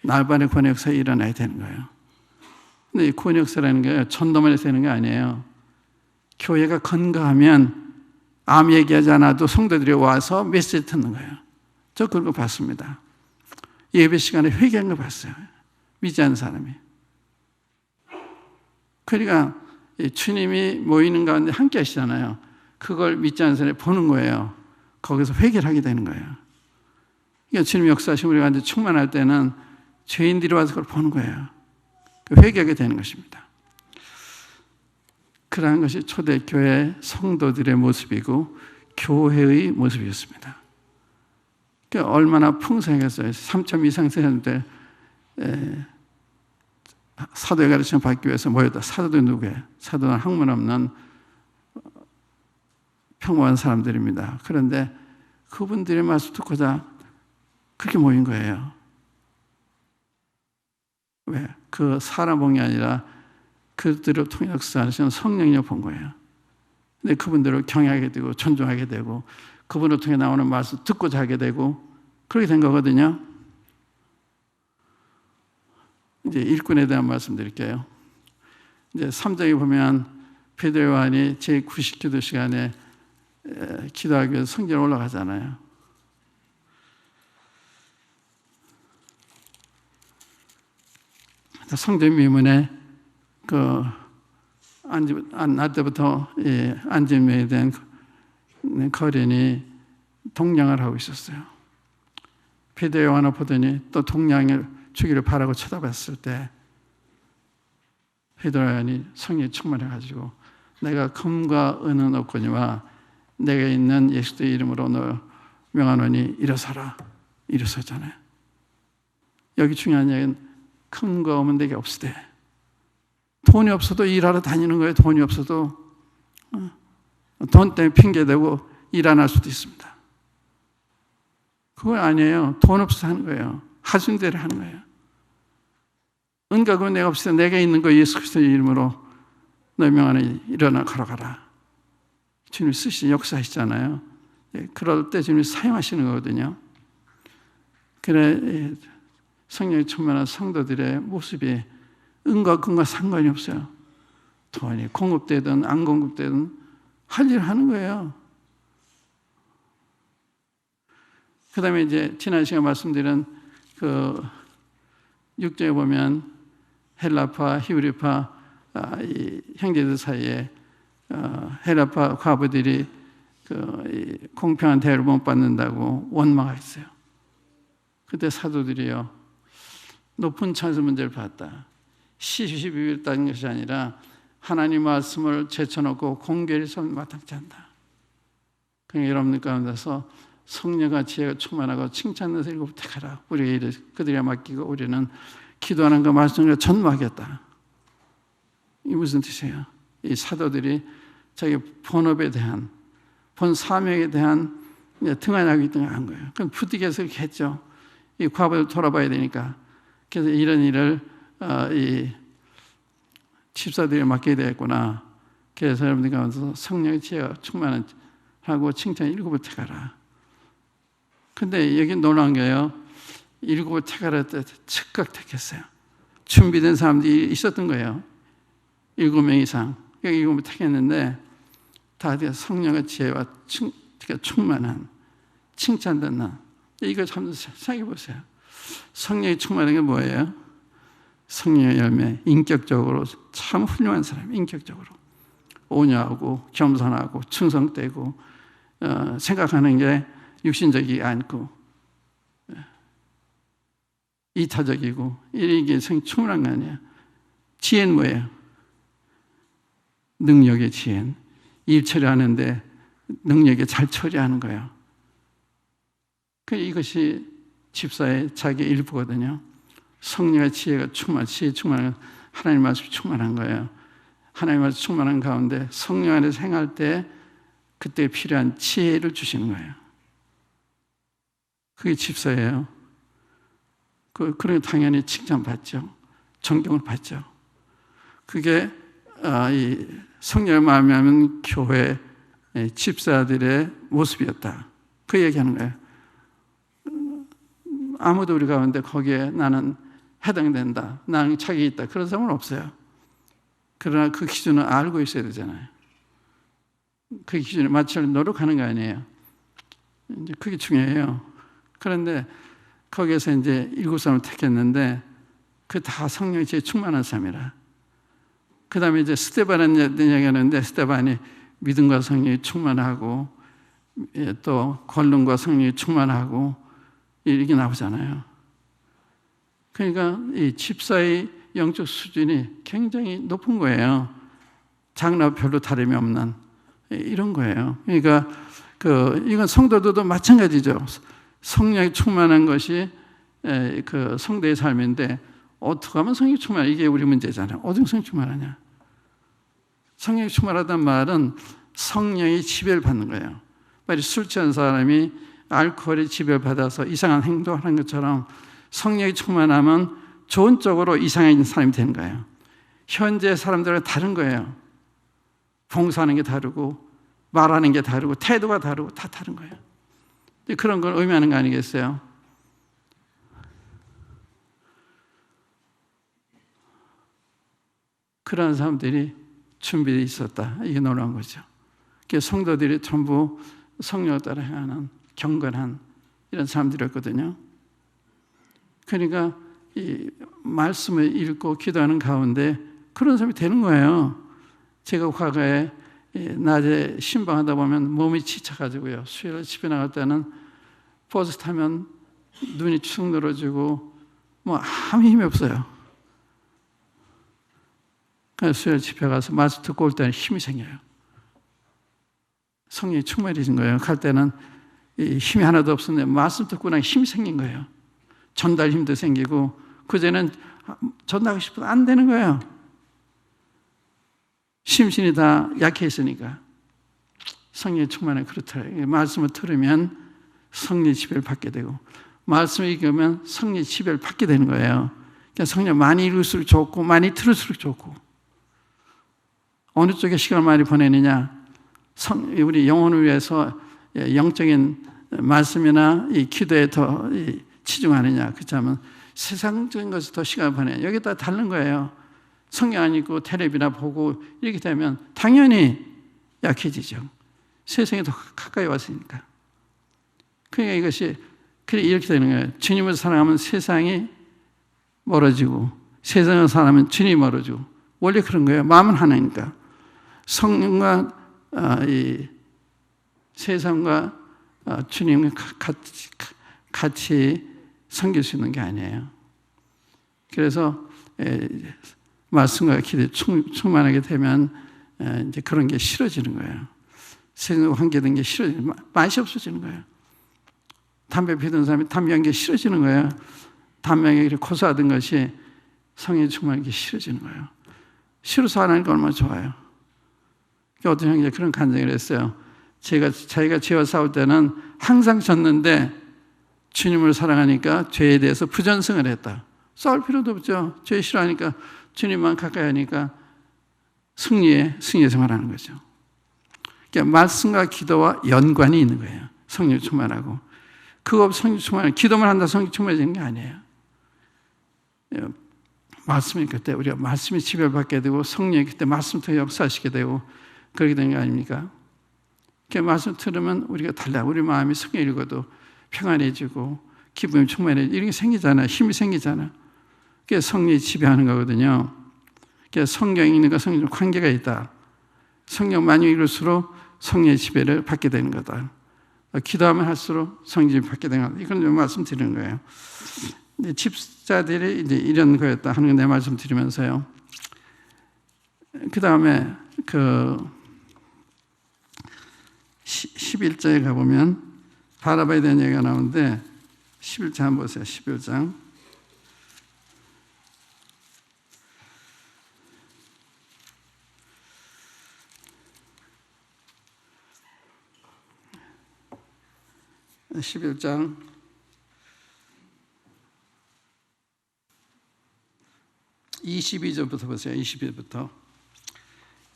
날반의 구원 역사가 일어나야 되는 거예요. 근데 이 구원 역사라는 게 천도만에서 되는 게 아니에요. 교회가 건강하면 아무 얘기하지 않아도 성도들이 와서 메시지 듣는 거예요. 저 그런 거 봤습니다. 예배 시간에 회개한 거 봤어요. 믿지 않는 사람이. 그러니까 주님이 모이는 가운데 함께 하시잖아요. 그걸 믿지 않는 사람이 보는 거예요. 거기서 회개를 하게 되는 거예요. 그러니까 주님 역사하시면 우리가 이제 충만할 때는 죄인들이 와서 그걸 보는 거예요. 회개하게 되는 것입니다. 그러한 것이 초대교회 성도들의 모습이고 교회의 모습이었습니다. 그러니까 얼마나 풍성했어요. 3천 이상 세는데 사도의 가르침을 받기 위해서 모였다. 사도도 누구예요? 사도는 학문 없는 평범한 사람들입니다. 그런데 그분들의 말씀 듣고자 그렇게 모인 거예요. 왜? 그 사람 본 게 아니라 그들을 통해 역사하시는 성령을 본 거예요. 근데 그분들을 경외하게 되고 존중하게 되고 그분을 통해 나오는 말씀 듣고자 하게 되고 그렇게 된 거거든요. 이제 일꾼에 대한 말씀 드릴게요. 이제 3장에 보면 베드로 요한이 제90기도 시간에 기도하기 위해서 성전에 올라가잖아요. 성전 미문에 낮 때부터 안전에 대한 거린이 동냥을 하고 있었어요. 베드로 요한을 보더니 또 동냥을 주기를 바라고 쳐다봤을 때 베드로 요한이 성령이 충만해가지고 내가 금과 은은 없거니와 내가 있는 예수의 이름으로 너 명하노니 일어서라. 일어섰잖아요. 여기 중요한 얘기는 금과 없는 데가 없으되 돈이 없어도 일하러 다니는 거예요. 돈이 없어도 돈 때문에 핑계대고 일 안 할 수도 있습니다. 그건 아니에요. 돈 없어서 하는 거예요. 하신 대로 하는 거예요. 은과 금은 내가 없을 때 내가 있는 거 예수 그리스도의 이름으로 너희 명하노니 일어나 걸어가라. 주님이 쓰시는 역사하시잖아요. 그럴 때 주님이 사용하시는 거거든요. 그래 성령이 충만한 성도들의 모습이 은과 금과 상관이 없어요. 돈이 공급되든 안 공급되든 할 일을 하는 거예요. 그 다음에 이제 지난 시간에 말씀드린 그 6장에 보면 헬라파, 히브리파 이 형제들 사이에 헬라파 과부들이 이 공평한 대우를 못 받는다고 원망했어요. 그때 사도들이요. 높은 찬스 문제를 봤다. 시시비비했다는 것이 아니라 하나님 말씀을 제쳐놓고 공개를 마땅치 않다. 그러니까 여러분들 가운데서 성령과 지혜가 충만하고 칭찬해서 일곱 택하라. 우리가 그들에게 맡기고 우리는 기도하는 그 말씀을 전무하겠다. 이게 무슨 뜻이에요? 이 사도들이 자기 본업에 대한 본 사명에 대한 등한하고 있던 거예요. 그럼 부득이해서 이렇게 했죠. 이 과부를 돌아봐야 되니까. 그래서 이런 일을 이 집사들이 맡게 되었구나. 그래서 여러분들 가운데서 성령의 지혜가 충만하고 칭찬 일곱을 택하라. 근데 여기 놀라운 게요. 일곱을 택하라 때 즉각 택했어요. 준비된 사람들이 있었던 거예요. 7명 이상. 여기 일곱을 택했는데 다 성령의 지혜와 충만한 칭찬받는, 이걸 한번 생각해 보세요. 성령이 충만한 게 뭐예요? 성령의 열매, 인격적으로 참 훌륭한 사람, 인격적으로 온유하고 겸손하고 충성되고 생각하는 게 육신적이지 않고 이타적이고 이게 성이 충만한 거 아니에요. 지혜는 뭐예요? 능력의 지혜는 일 처리하는데 능력에 잘 처리하는 거예요. 이것이 집사의 자기 일부거든요. 성령의 지혜가 지혜 충만한, 하나님 말씀이 충만한 거예요. 하나님 말씀 충만한 가운데 성령 안에서 행할 때 그때 필요한 지혜를 주시는 거예요. 그게 집사예요. 그러니 당연히 칭찬받죠. 존경을 받죠. 그게 이 성령의 마음에 하면 교회 집사들의 모습이었다. 그 얘기하는 거예요. 아무도 우리 가운데 거기에 나는 해당된다, 나는 차이 있다, 그런 사람은 없어요. 그러나 그 기준을 알고 있어야 되잖아요. 그 기준에 맞추려고 노력하는 거 아니에요. 이제 그게 중요해요. 그런데 거기에서 이제 7사람을 택했는데 그 다 성령이 제일 충만한 사람이라. 그 다음에 이제 스데반을 얘기하는데 스데반이 믿음과 성령이 충만하고 또 권능과 성령이 충만하고 이렇게 나오잖아요. 그러니까 이 집사의 영적 수준이 굉장히 높은 거예요. 장로와 별로 다름이 없는 이런 거예요. 그러니까 이건 성도들도 마찬가지죠. 성령이 충만한 것이 그 성도의 삶인데 어떻게 하면 성령이 충만해? 이게 우리 문제잖아요. 어떻게 성령이 충만하냐? 성령이 충만하다는 말은 성령이 지배를 받는 거예요. 마치 술 취한 사람이 알코올에 지배를 받아서 이상한 행동을 하는 것처럼 성령이 충만하면 좋은 쪽으로 이상한 사람이 되는 거예요. 현재 사람들은 다른 거예요. 봉사하는 게 다르고 말하는 게 다르고 태도가 다르고 다 다른 거예요. 그런 걸 의미하는 거 아니겠어요? 그런 사람들이 준비되어 있었다. 이게 놀라운 거죠. 성도들이 전부 성령을 따라 행하는 경건한 이런 사람들이었거든요. 그러니까 이 말씀을 읽고 기도하는 가운데 그런 사람이 되는 거예요. 제가 과거에 낮에 신방하다 보면 몸이 지쳐가지고요. 수요일 집에 나갈 때는 버스 타면 눈이 축 늘어지고 뭐 아무 힘이 없어요. 그래서 수요일 집에 가서 말씀 듣고 올 때는 힘이 생겨요. 성령이 충만해진 거예요. 갈 때는 힘이 하나도 없었는데 말씀 듣고 나니 힘이 생긴 거예요. 전달 힘도 생기고 그전에는 전달하고 싶어도 안 되는 거예요. 심신이 다 약해 있으니까. 성령이 충만해 그렇더라고요. 말씀을 들으면 성령의 지배를 받게 되고 말씀을 읽으면 성령의 지배를 받게 되는 거예요. 그러니까 성령 많이 읽을수록 좋고 많이 들을수록 좋고 어느 쪽에 시간을 많이 보내느냐 우리 영혼을 위해서 영적인 말씀이나 이 기도에 더 치중하느냐 그렇다면 세상적인 것에 더 시간을 보내냐 여기 다 다른 거예요. 성경 안 읽고 텔레비나 보고 이렇게 되면 당연히 약해지죠. 세상에 더 가까이 왔으니까. 그러니까 이것이 이렇게 되는 거예요. 주님을 사랑하면 세상이 멀어지고 세상을 사랑하면 주님이 멀어지고 원래 그런 거예요. 마음은 하나니까. 성령과 이 세상과 주님과 같이 섬길 수 있는 게 아니에요. 그래서 말씀과 기도에 충만하게 되면 이제 그런 게 싫어지는 거예요. 세상과 관계된 게 싫어지는 맛이 없어지는 거예요. 담배 피던 사람이 담배 한 게 싫어지는 거예요. 담배에 이렇게 고소하던 것이 성령이 충만한 게 싫어지는 거예요. 싫어서 안 하니까 얼마나 좋아요. 어떤 형제가 그런 간증을 했어요. 자기가 죄와 싸울 때는 항상 졌는데 주님을 사랑하니까 죄에 대해서 부전승을 했다. 싸울 필요도 없죠. 죄 싫어하니까 주님만 가까이 하니까 승리에 생활하는 거죠. 그러니까 말씀과 기도와 연관이 있는 거예요. 성령 충만하고. 그거 성령 충만하고 기도만 한다 성령 충만해지는 게 아니에요. 말씀이 그때 우리가 말씀이 지배받게 되고 성령이 그때 말씀부터 역사하시게 되고 그렇게 되는 거 아닙니까? 그 말씀 들으면 우리가 달라. 우리 마음이 성경 읽어도 평안해지고 기쁨이 충만해지고 이런 게 생기잖아. 힘이 생기잖아. 그게 성령이 지배하는 거거든요. 그게 성경 읽는 거 성경과 관계가 있다. 성경 많이 읽을수록 성령의 지배를 받게 되는 거다. 기도하면 할수록 성령이 받게 되는 거다. 이건 좀 말씀드리는 거예요. 집사들이 이제 이런 거였다 하는 걸 내 말씀드리면서요. 그 다음에 11장에 가보면 바나바에 대한 얘기가 나오는데 11장 한번 보세요. 11장. (11장) 22절부터 보세요. 22절부터.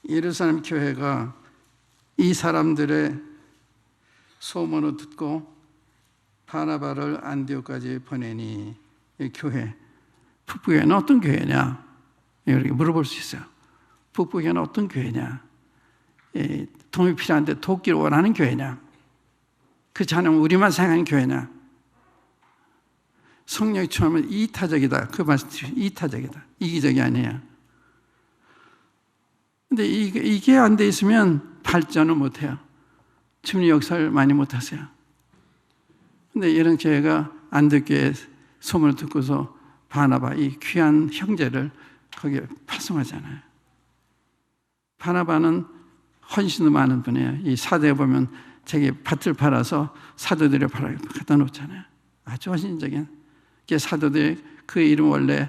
예루살렘 교회가 이 사람들의 소문을 듣고 바나바를 안디옥까지 보내니, 이 교회, 북부교회는 어떤 교회냐? 이렇게 물어볼 수 있어요. 북부교회는 어떤 교회냐? 도움이 필요한데 돕기를 원하는 교회냐? 그렇지 않으면 우리만 생각하는 교회냐? 성령이 처음에 이타적이다. 그 말씀 이타적이다. 이기적이 아니에요. 근데 이게 안 돼 있으면 발전을 못 해요. 주님 역사를 많이 못 하세요. 근데 이런 교회가 안디옥교회 소문을 듣고서 바나바, 이 귀한 형제를 거기에 파송하잖아요. 바나바는 헌신도 많은 분이에요. 이 사도에 보면 자기 밭을 팔아서 사도들의 밭을 갖다 놓잖아요. 아주 헌신적인. 사도들이 그 이름 원래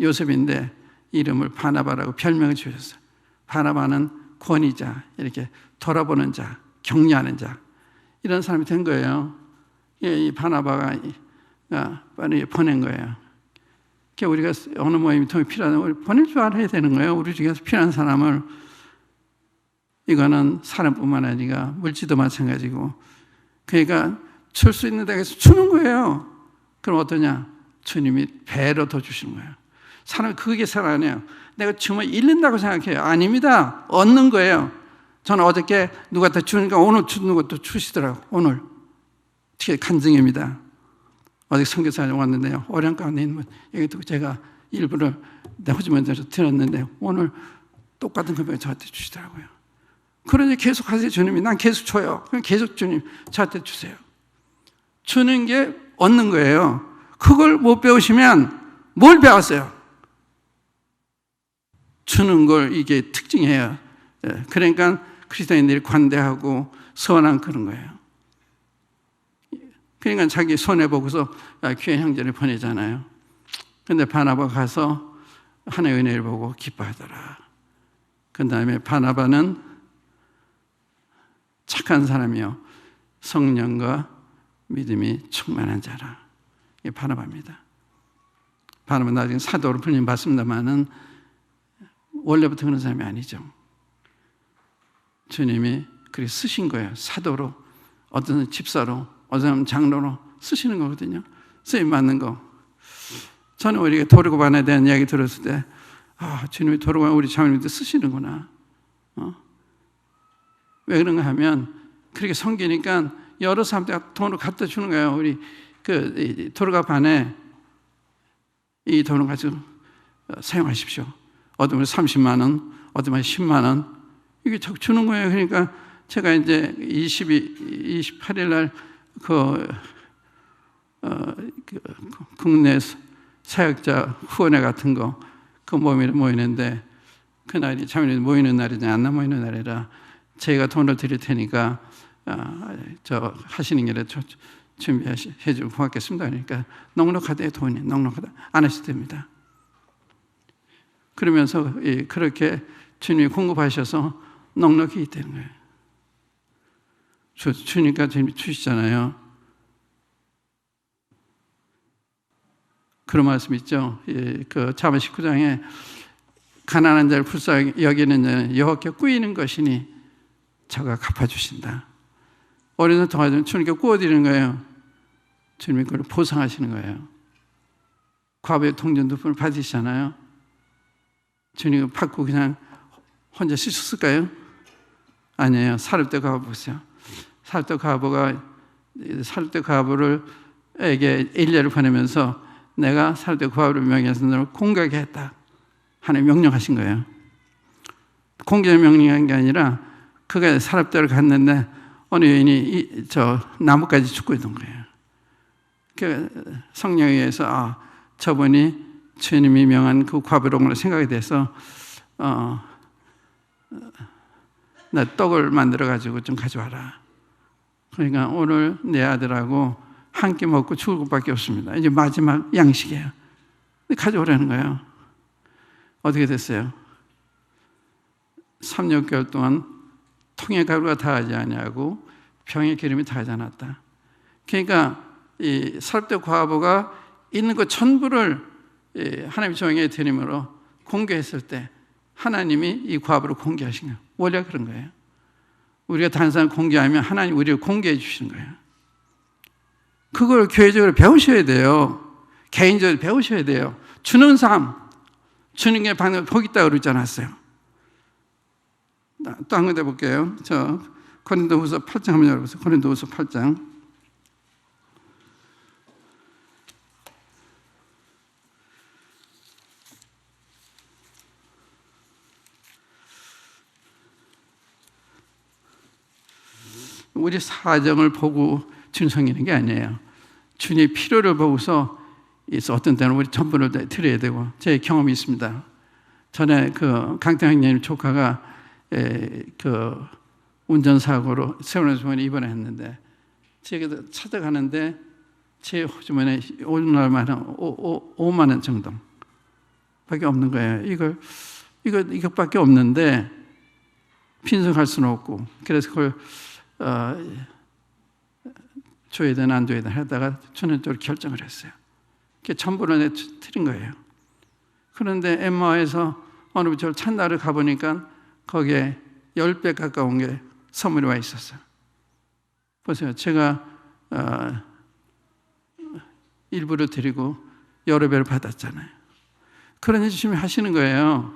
요셉인데 이름을 바나바라고 별명을 주셨어요. 바나바는 권위자, 이렇게 돌아보는 자, 격려하는 자, 이런 사람이 된 거예요. 이 바나바가 빨리 보낸 거예요. 우리가 어느 모임이 도움이 필요하다면 우리 보낼 줄 알아야 되는 거예요. 우리 중에서 필요한 사람을. 이거는 사람뿐만 아니라 물질도 마찬가지고. 그러니까 줄 수 있는 데에서 주는 거예요. 그럼 어떠냐? 주님이 배로 더 주시는 거예요. 사람이 그게 생각 안 해요. 내가 주면 잃는다고 생각해요. 아닙니다. 얻는 거예요. 저는 어저께 누구한테 주니까 오늘 주는 것도 주시더라고요. 오늘. 특히 간증입니다. 어제 선교사님 왔는데요. 어려운 가운데 있는 분 얘기 듣고 제가 일부를 내 호주머니에서 들었는데 오늘 똑같은 금액을 저한테 주시더라고요. 그러니 계속 하세요. 주님이. 난 계속 줘요. 그럼 계속 주님 저한테 주세요. 주는 게 얻는 거예요. 그걸 못 배우시면 뭘 배웠어요? 주는 걸 이게 특징이에요. 그러니까 그리스도인들이 관대하고 선한 그런 거예요. 그러니까 자기 손해보고서 귀한 형제를 보내잖아요. 근데 바나바 가서 하나님의 은혜를 보고 기뻐하더라. 그 다음에 바나바는 착한 사람이요 성령과 믿음이 충만한 자라. 이게 바나바입니다. 바나바 나중에 사도로 불림 받습니다만은 원래부터 그런 사람이 아니죠. 주님이 그렇게 쓰신 거예요. 사도로, 어떤 집사로, 어떤 장로로 쓰시는 거거든요. 쓰임 받는 거. 저는 우리가 도르고반에 대한 이야기 들었을 때, 주님이 도르고반 우리 장로님들 쓰시는구나. 왜 그런가 하면 그렇게 섬기니까 여러 사람들 돈을 갖다 주는 거예요. 우리 도르고반에 이 돈을 가지고 사용하십시오. 어쩌면 30만 원, 어쩌면 10만 원 이게 주는 거예요. 그러니까 제가 이제 28일 날 국내 사역자 후원회 같은 거 그 모이는데 그날이 자매님 모이는 날이냐 안 모이는 날이라 제가 돈을 드릴 테니까 저 하시는 길에 준비해 주고 고맙겠습니다. 그러니까 넉넉하대 돈이 넉넉하다 안 하셔도 됩니다. 그러면서 그렇게 주님이 공급하셔서 넉넉히 되는 거예요. 주니까 주님이 주시잖아요. 그런 말씀 있죠. 그 잠언 19장에 가난한 자를 불쌍히 여기는 자는 여호와께 꾸이는 것이니 저가 갚아주신다. 어린아이 도와주면 주님께 꾸어드리는 거예요. 주님이 그걸 보상하시는 거예요. 과부의 통전도 받으시잖아요. 주님이 받고 그냥 혼자 쓰셨을까요? 아니에요. 사렙대 과부 보세요. 사렙대 과부를 에게 엘리야를 보내면서 내가 사렙대 과부를 명해서 너를 공격했다. 하나님 명령하신 거예요. 공격 명령한 게 아니라 그가 사렙대를 갔는데 어느 여인이 저 나무까지 죽고 있던 거예요. 그 성령에 의해서 저분이 주님이 명한 그 과부로구나 생각이 돼서 나 떡을 만들어 가지고 좀 가져와라. 그러니까 오늘 내 아들하고 한 끼 먹고 죽을 것밖에 없습니다. 이제 마지막 양식이에요. 가져오라는 거예요. 어떻게 됐어요? 3, 6개월 동안 통의 가루가 다하지 아니하고 병의 기름이 다하지 않았다. 그러니까 이 사렙대 과부가 있는 것 전부를 하나님의 종에게 드림으로 공개했을 때 하나님이 이 과부를 공개하신 거예요. 원래 그런 거예요. 우리가 다른 사람 공개하면 하나님 우리를 공개해 주시는 거예요. 그걸 교회적으로 배우셔야 돼요. 개인적으로 배우셔야 돼요. 주는 삶, 주는 게 방금 복 있다고 그러지 않았어요. 또 한 군데 볼게요. 저 고린도후서 8장 한번 열어보세요. 고린도후서 8장. 우리 사정을 보고 주님 섬기는 게 아니에요. 주님의 필요를 보고서 어떤 때는 우리 전부를 드려야 되고, 제 경험이 있습니다. 전에 그 강태형 형님 조카가 그 운전사고로 세월호주머니 입원했는데 제가 찾아가는데 제 호주머니에 오늘날만 한 5만 원 정도 밖에 없는 거예요. 이것밖에 없는데 빈손갈 수는 없고, 그래서 그걸 줘야 되나 안 줘야 되나 하다가 저는 또 결정을 했어요. 그게 전부를 드린 거예요. 그런데 엠마에서 어느 저 찬날을 가보니까 거기에 10배 가까운 게 선물이 와 있었어요. 보세요. 제가 일부러 드리고 여러 배를 받았잖아요. 그러니 주님이 하시는 거예요.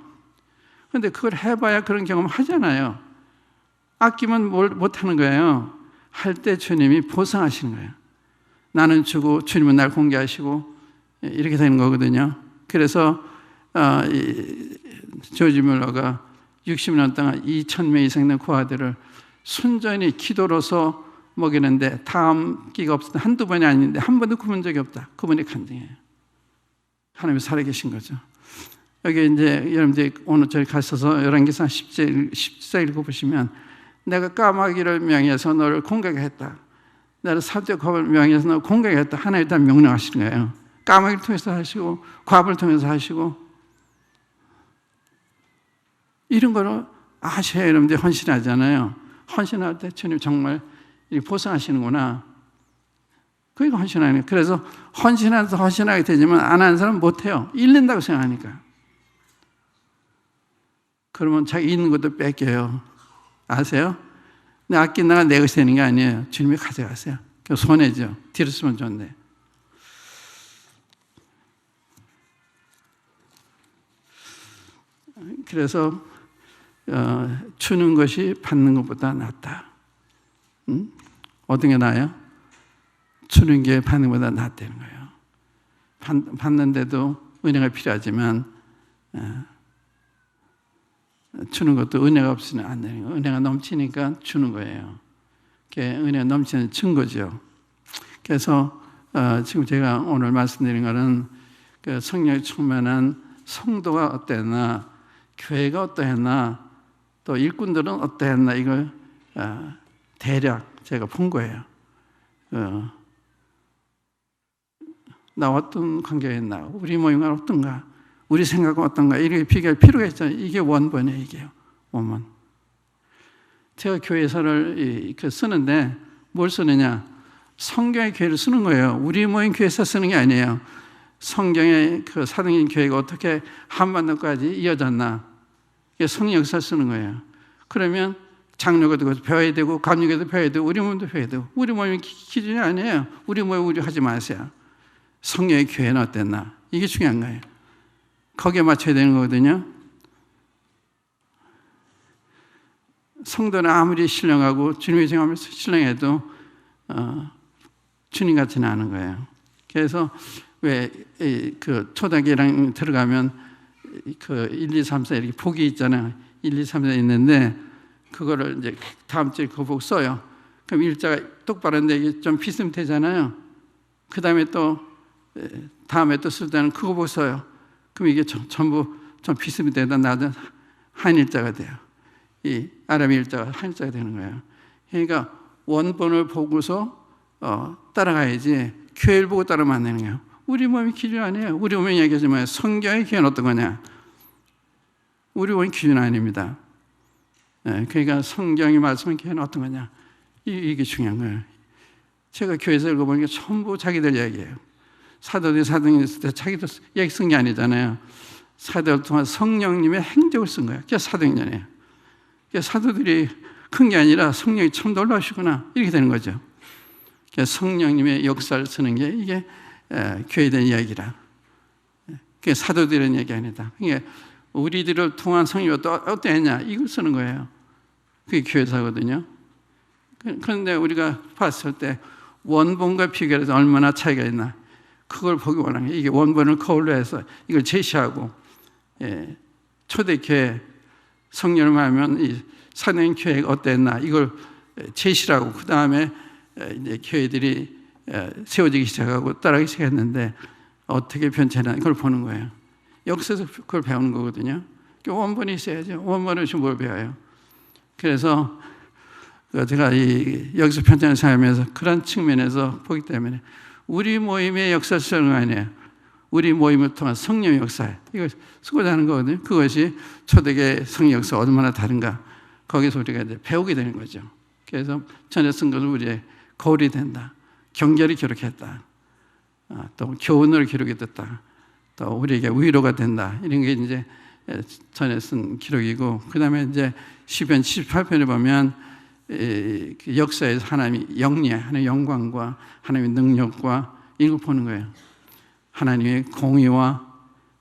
그런데 그걸 해봐야 그런 경험 하잖아요. 아끼면 못하는 거예요. 할 때 주님이 보상하시는 거예요. 나는 주고 주님은 날 공개하시고 이렇게 되는 거거든요. 그래서 조지 뮬러가 60년 동안 2,000명 이상 되는 그 아들을 순전히 기도로서 먹이는데 다음 끼가 없었다. 한두 번이 아닌데 한 번도 굶은 적이 없다. 그분이 간증이에요. 하나님이 살아계신 거죠. 여기 이제 여러분들이 오늘 저기 가셔서 열왕기상 10절 읽어보시면 내가 까마귀를 명해서 너를 공격했다. 나를 사렙대 과부를 명해서 너를 공격했다. 하나님 다 명령하시는 거예요. 까마귀를 통해서 하시고 과부를 통해서 하시고 이런 거를 아셔야 여러분들이 헌신하잖아요. 헌신할 때 주님 정말 보상하시는구나. 그게 헌신하는 거예요. 그래서 헌신해서 헌신하게 되지만 안 하는 사람은 못해요. 잃는다고 생각하니까. 그러면 자기 있는 것도 뺏겨요. 아세요? 근데 아낀다가 내 것이 되는 게 아니에요. 주님이 가져가세요. 그 손해죠. 뒤로 쓰면 좋은데. 그래서 주는 것이 받는 것보다 낫다. 어떤 게 나아요? 주는 게 받는 것보다 낫다는 거예요. 받는데도 은혜가 필요하지만 주는 것도 은혜가 없으면 안 되는 거예요. 은혜가 넘치니까 주는 거예요. 그게 은혜가 넘치는 증거죠. 그래서 지금 제가 오늘 말씀드린 것은 그 성령이 충만한 성도가 어땠나, 교회가 어떠했나, 또 일꾼들은 어떠했나, 이걸 대략 제가 본 거예요. 나 어떤 관계였나, 우리 모임은 어떤가, 우리 생각은 어떤가, 이렇게 비교할 필요가 있잖아요. 이게 원본이에요, 이게요. 원본. 제가 교회서를 쓰는데 뭘 쓰느냐? 성경의 교회를 쓰는 거예요. 우리 모임 교회에서 쓰는 게 아니에요. 성경의 그 사도행전 교회가 어떻게 한반도까지 이어졌나, 이게 성령 역사 쓰는 거예요. 그러면 장로교도 배워야 되고, 감리교도 배워야 되고, 우리 모임도 배워야 되고. 우리 모임이 기준이 아니에요. 우리 모임 우리 하지 마세요. 성령의 교회는 어땠나, 이게 중요한 거예요. 거기에 맞춰야 되는 거거든요. 성도는 아무리 신령하고 주님의 생활하면서 신령해도 주님 같지는 않은 거예요. 그래서 왜 그 초등학교랑 들어가면 그 1, 2, 3, 4 이렇게 복이 있잖아요. 1, 2, 3, 4 있는데 그거를 이제 다음 주에 그 복 써요. 그럼 일자가 똑바른데 이게 좀 비스듬되잖아요. 그 다음에 또 다음에 또 쓸 때는 그거 복 써요. 그럼 이게 전부 좀 비스듬되다 나도 한 일자가 돼요. 이 아람의 일자가 한 일자가 되는 거예요. 그러니까 원본을 보고서 따라가야지 교회를 보고 따르면 안 되는 거예요. 우리 몸이 기준 아니에요. 우리 몸이 얘기하지만 성경의 기준은 어떤 거냐? 우리 몸이 기준 아닙니다. 그러니까 성경이 말씀한 기준은 어떤 거냐? 이게 중요한 거예요. 제가 교회에서 읽어보니까 전부 자기들 얘기예요. 사도들이 있을 때 자기도 얘기 쓴 게 아니잖아요. 사도를 통한 성령님의 행적을 쓴 거예요. 그게 사도행전이에요. 사도들이 큰 게 아니라 성령이 참 놀라우시구나 이렇게 되는 거죠. 성령님의 역사를 쓰는 게 이게 교회에 대한 이야기라. 그게 사도들의 얘기 아니다. 그게 우리들을 통한 성령이 어땠냐 이걸 쓰는 거예요. 그게 교회사거든요. 그런데 우리가 봤을 때 원본과 비교해서 얼마나 차이가 있나 그걸 보기 원하는 거예요. 이게 원본을 거울로 해서 이걸 제시하고 초대교회 성령을 말하면 이 사도행 교회가 어땠나 이걸 제시하고 그 다음에 이제 교회들이 세워지기 시작하고 따라가기 시작했는데 어떻게 변천하나 그걸 보는 거예요. 역사에서 그걸 배우는 거거든요. 원본이 있어야죠. 원본을 지금 뭘 배워요. 그래서 제가 이 여기서 편찬을 사용하면서 그런 측면에서 보기 때문에 우리 모임의 역사를 쓰는 거 아니에요. 우리 모임을 통한 성령의 역사 이걸 쓰고자 하는 거거든요. 그것이 초대교회 성령 역사가 얼마나 다른가 거기서 우리가 이제 배우게 되는 거죠. 그래서 전에 쓴 것은 우리의 거울이 된다. 경계를 기록했다. 또 교훈을 기록했다. 또 우리에게 위로가 된다. 이런 게 이제 전에 쓴 기록이고 그 다음에 이제 시편 78편에 보면 그 역사에서 하나님이 영예, 하나님의 영광과 하나님의 능력과 이걸 보는 거예요. 하나님의 공의와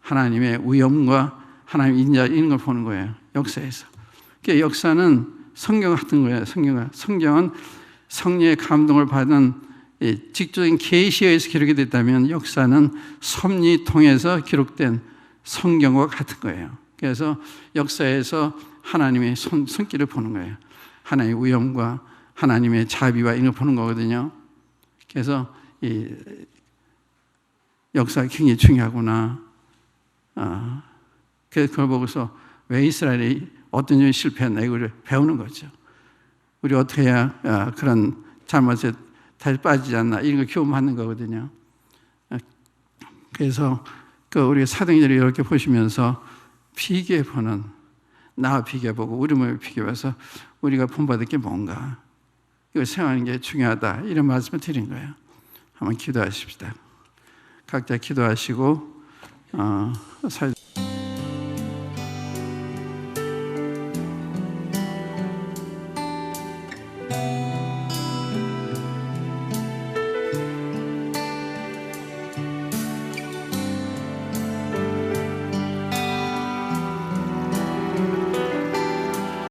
하나님의 위엄과 하나님의 인자 이런 걸 보는 거예요. 역사에서. 그러니까 역사는 성경 같은 거예요. 성경은 성령의 감동을 받은 직접적인 계시에 의해서 기록이 됐다면 역사는 섭리 통해서 기록된 성경과 같은 거예요. 그래서 역사에서 하나님의 손길을 보는 거예요. 하나님의 위엄과 하나님의 자비와 이런 걸 보는 거거든요. 그래서 이 역사가 굉장히 중요하구나. 그래서 그걸 보고서 왜 이스라엘이 어떤 점이 실패했나 이걸 배우는 거죠. 우리 어떻게 해야 그런 잘못에 다시 빠지지 않나 이런 걸 교훈받는 거거든요. 그래서 우리가 사도행전을 이렇게 보시면서 비교해보는 나와 비교해보고 우리 몸을 비교해서 우리가 본받을 게 뭔가 이걸 생각하는 게 중요하다 이런 말씀을 드린 거예요. 한번 기도하십시다. 각자 기도하시고